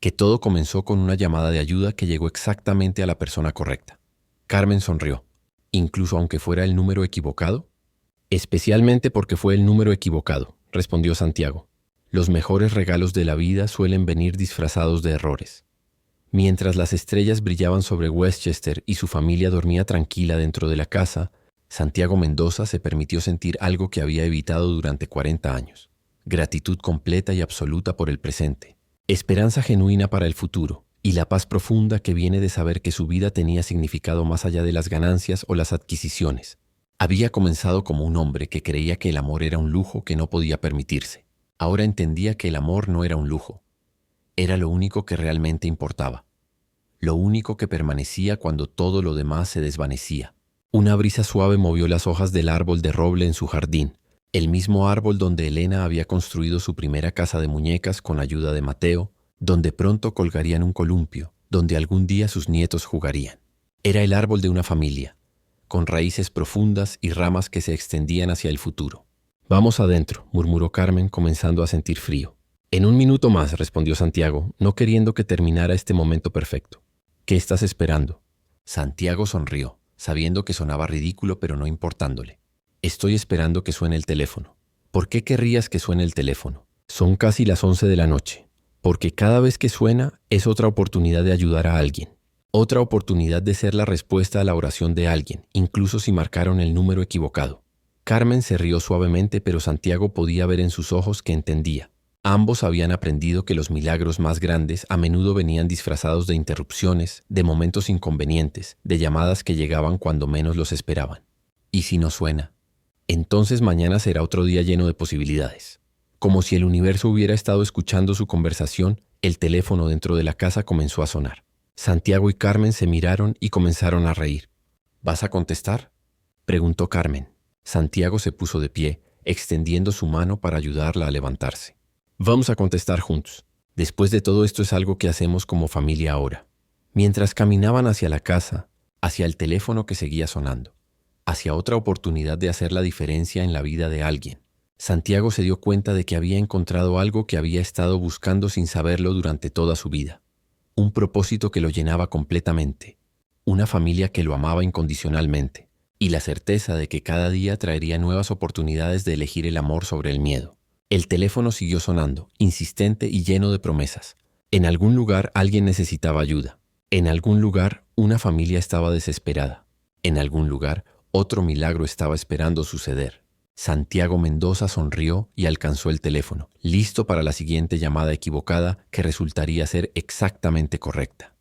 Que todo comenzó con una llamada de ayuda que llegó exactamente a la persona correcta. Carmen sonrió. ¿Incluso aunque fuera el número equivocado? Especialmente porque fue el número equivocado, respondió Santiago. Los mejores regalos de la vida suelen venir disfrazados de errores. Mientras las estrellas brillaban sobre Westchester y su familia dormía tranquila dentro de la casa, Santiago Mendoza se permitió sentir algo que había evitado durante 40 años. Gratitud completa y absoluta por el presente. Esperanza genuina para el futuro y la paz profunda que viene de saber que su vida tenía significado más allá de las ganancias o las adquisiciones. Había comenzado como un hombre que creía que el amor era un lujo que no podía permitirse. Ahora entendía que el amor no era un lujo. Era lo único que realmente importaba. Lo único que permanecía cuando todo lo demás se desvanecía. Una brisa suave movió las hojas del árbol de roble en su jardín, el mismo árbol donde Elena había construido su primera casa de muñecas con ayuda de Mateo, donde pronto colgarían un columpio, donde algún día sus nietos jugarían. Era el árbol de una familia, con raíces profundas y ramas que se extendían hacia el futuro. «Vamos adentro», murmuró Carmen, comenzando a sentir frío. «En un minuto más», respondió Santiago, no queriendo que terminara este momento perfecto. «¿Qué estás esperando?» Santiago sonrió, sabiendo que sonaba ridículo pero no importándole. «Estoy esperando que suene el teléfono. ¿Por qué querrías que suene el teléfono? Son casi las 11 de la noche. Porque cada vez que suena es otra oportunidad de ayudar a alguien. Otra oportunidad de ser la respuesta a la oración de alguien, incluso si marcaron el número equivocado. Carmen se rió suavemente, pero Santiago podía ver en sus ojos que entendía. Ambos habían aprendido que los milagros más grandes a menudo venían disfrazados de interrupciones, de momentos inconvenientes, de llamadas que llegaban cuando menos los esperaban. ¿Y si no suena? Entonces mañana será otro día lleno de posibilidades. Como si el universo hubiera estado escuchando su conversación, el teléfono dentro de la casa comenzó a sonar. Santiago y Carmen se miraron y comenzaron a reír. ¿Vas a contestar?, preguntó Carmen. Santiago se puso de pie, extendiendo su mano para ayudarla a levantarse. Vamos a contestar juntos. Después de todo, esto es algo que hacemos como familia ahora. Mientras caminaban hacia la casa, hacia el teléfono que seguía sonando, hacia otra oportunidad de hacer la diferencia en la vida de alguien, Santiago se dio cuenta de que había encontrado algo que había estado buscando sin saberlo durante toda su vida. Un propósito que lo llenaba completamente, una familia que lo amaba incondicionalmente, y la certeza de que cada día traería nuevas oportunidades de elegir el amor sobre el miedo. El teléfono siguió sonando, insistente y lleno de promesas. En algún lugar alguien necesitaba ayuda. En algún lugar una familia estaba desesperada. En algún lugar otro milagro estaba esperando suceder. Santiago Mendoza sonrió y alcanzó el teléfono, listo para la siguiente llamada equivocada que resultaría ser exactamente correcta.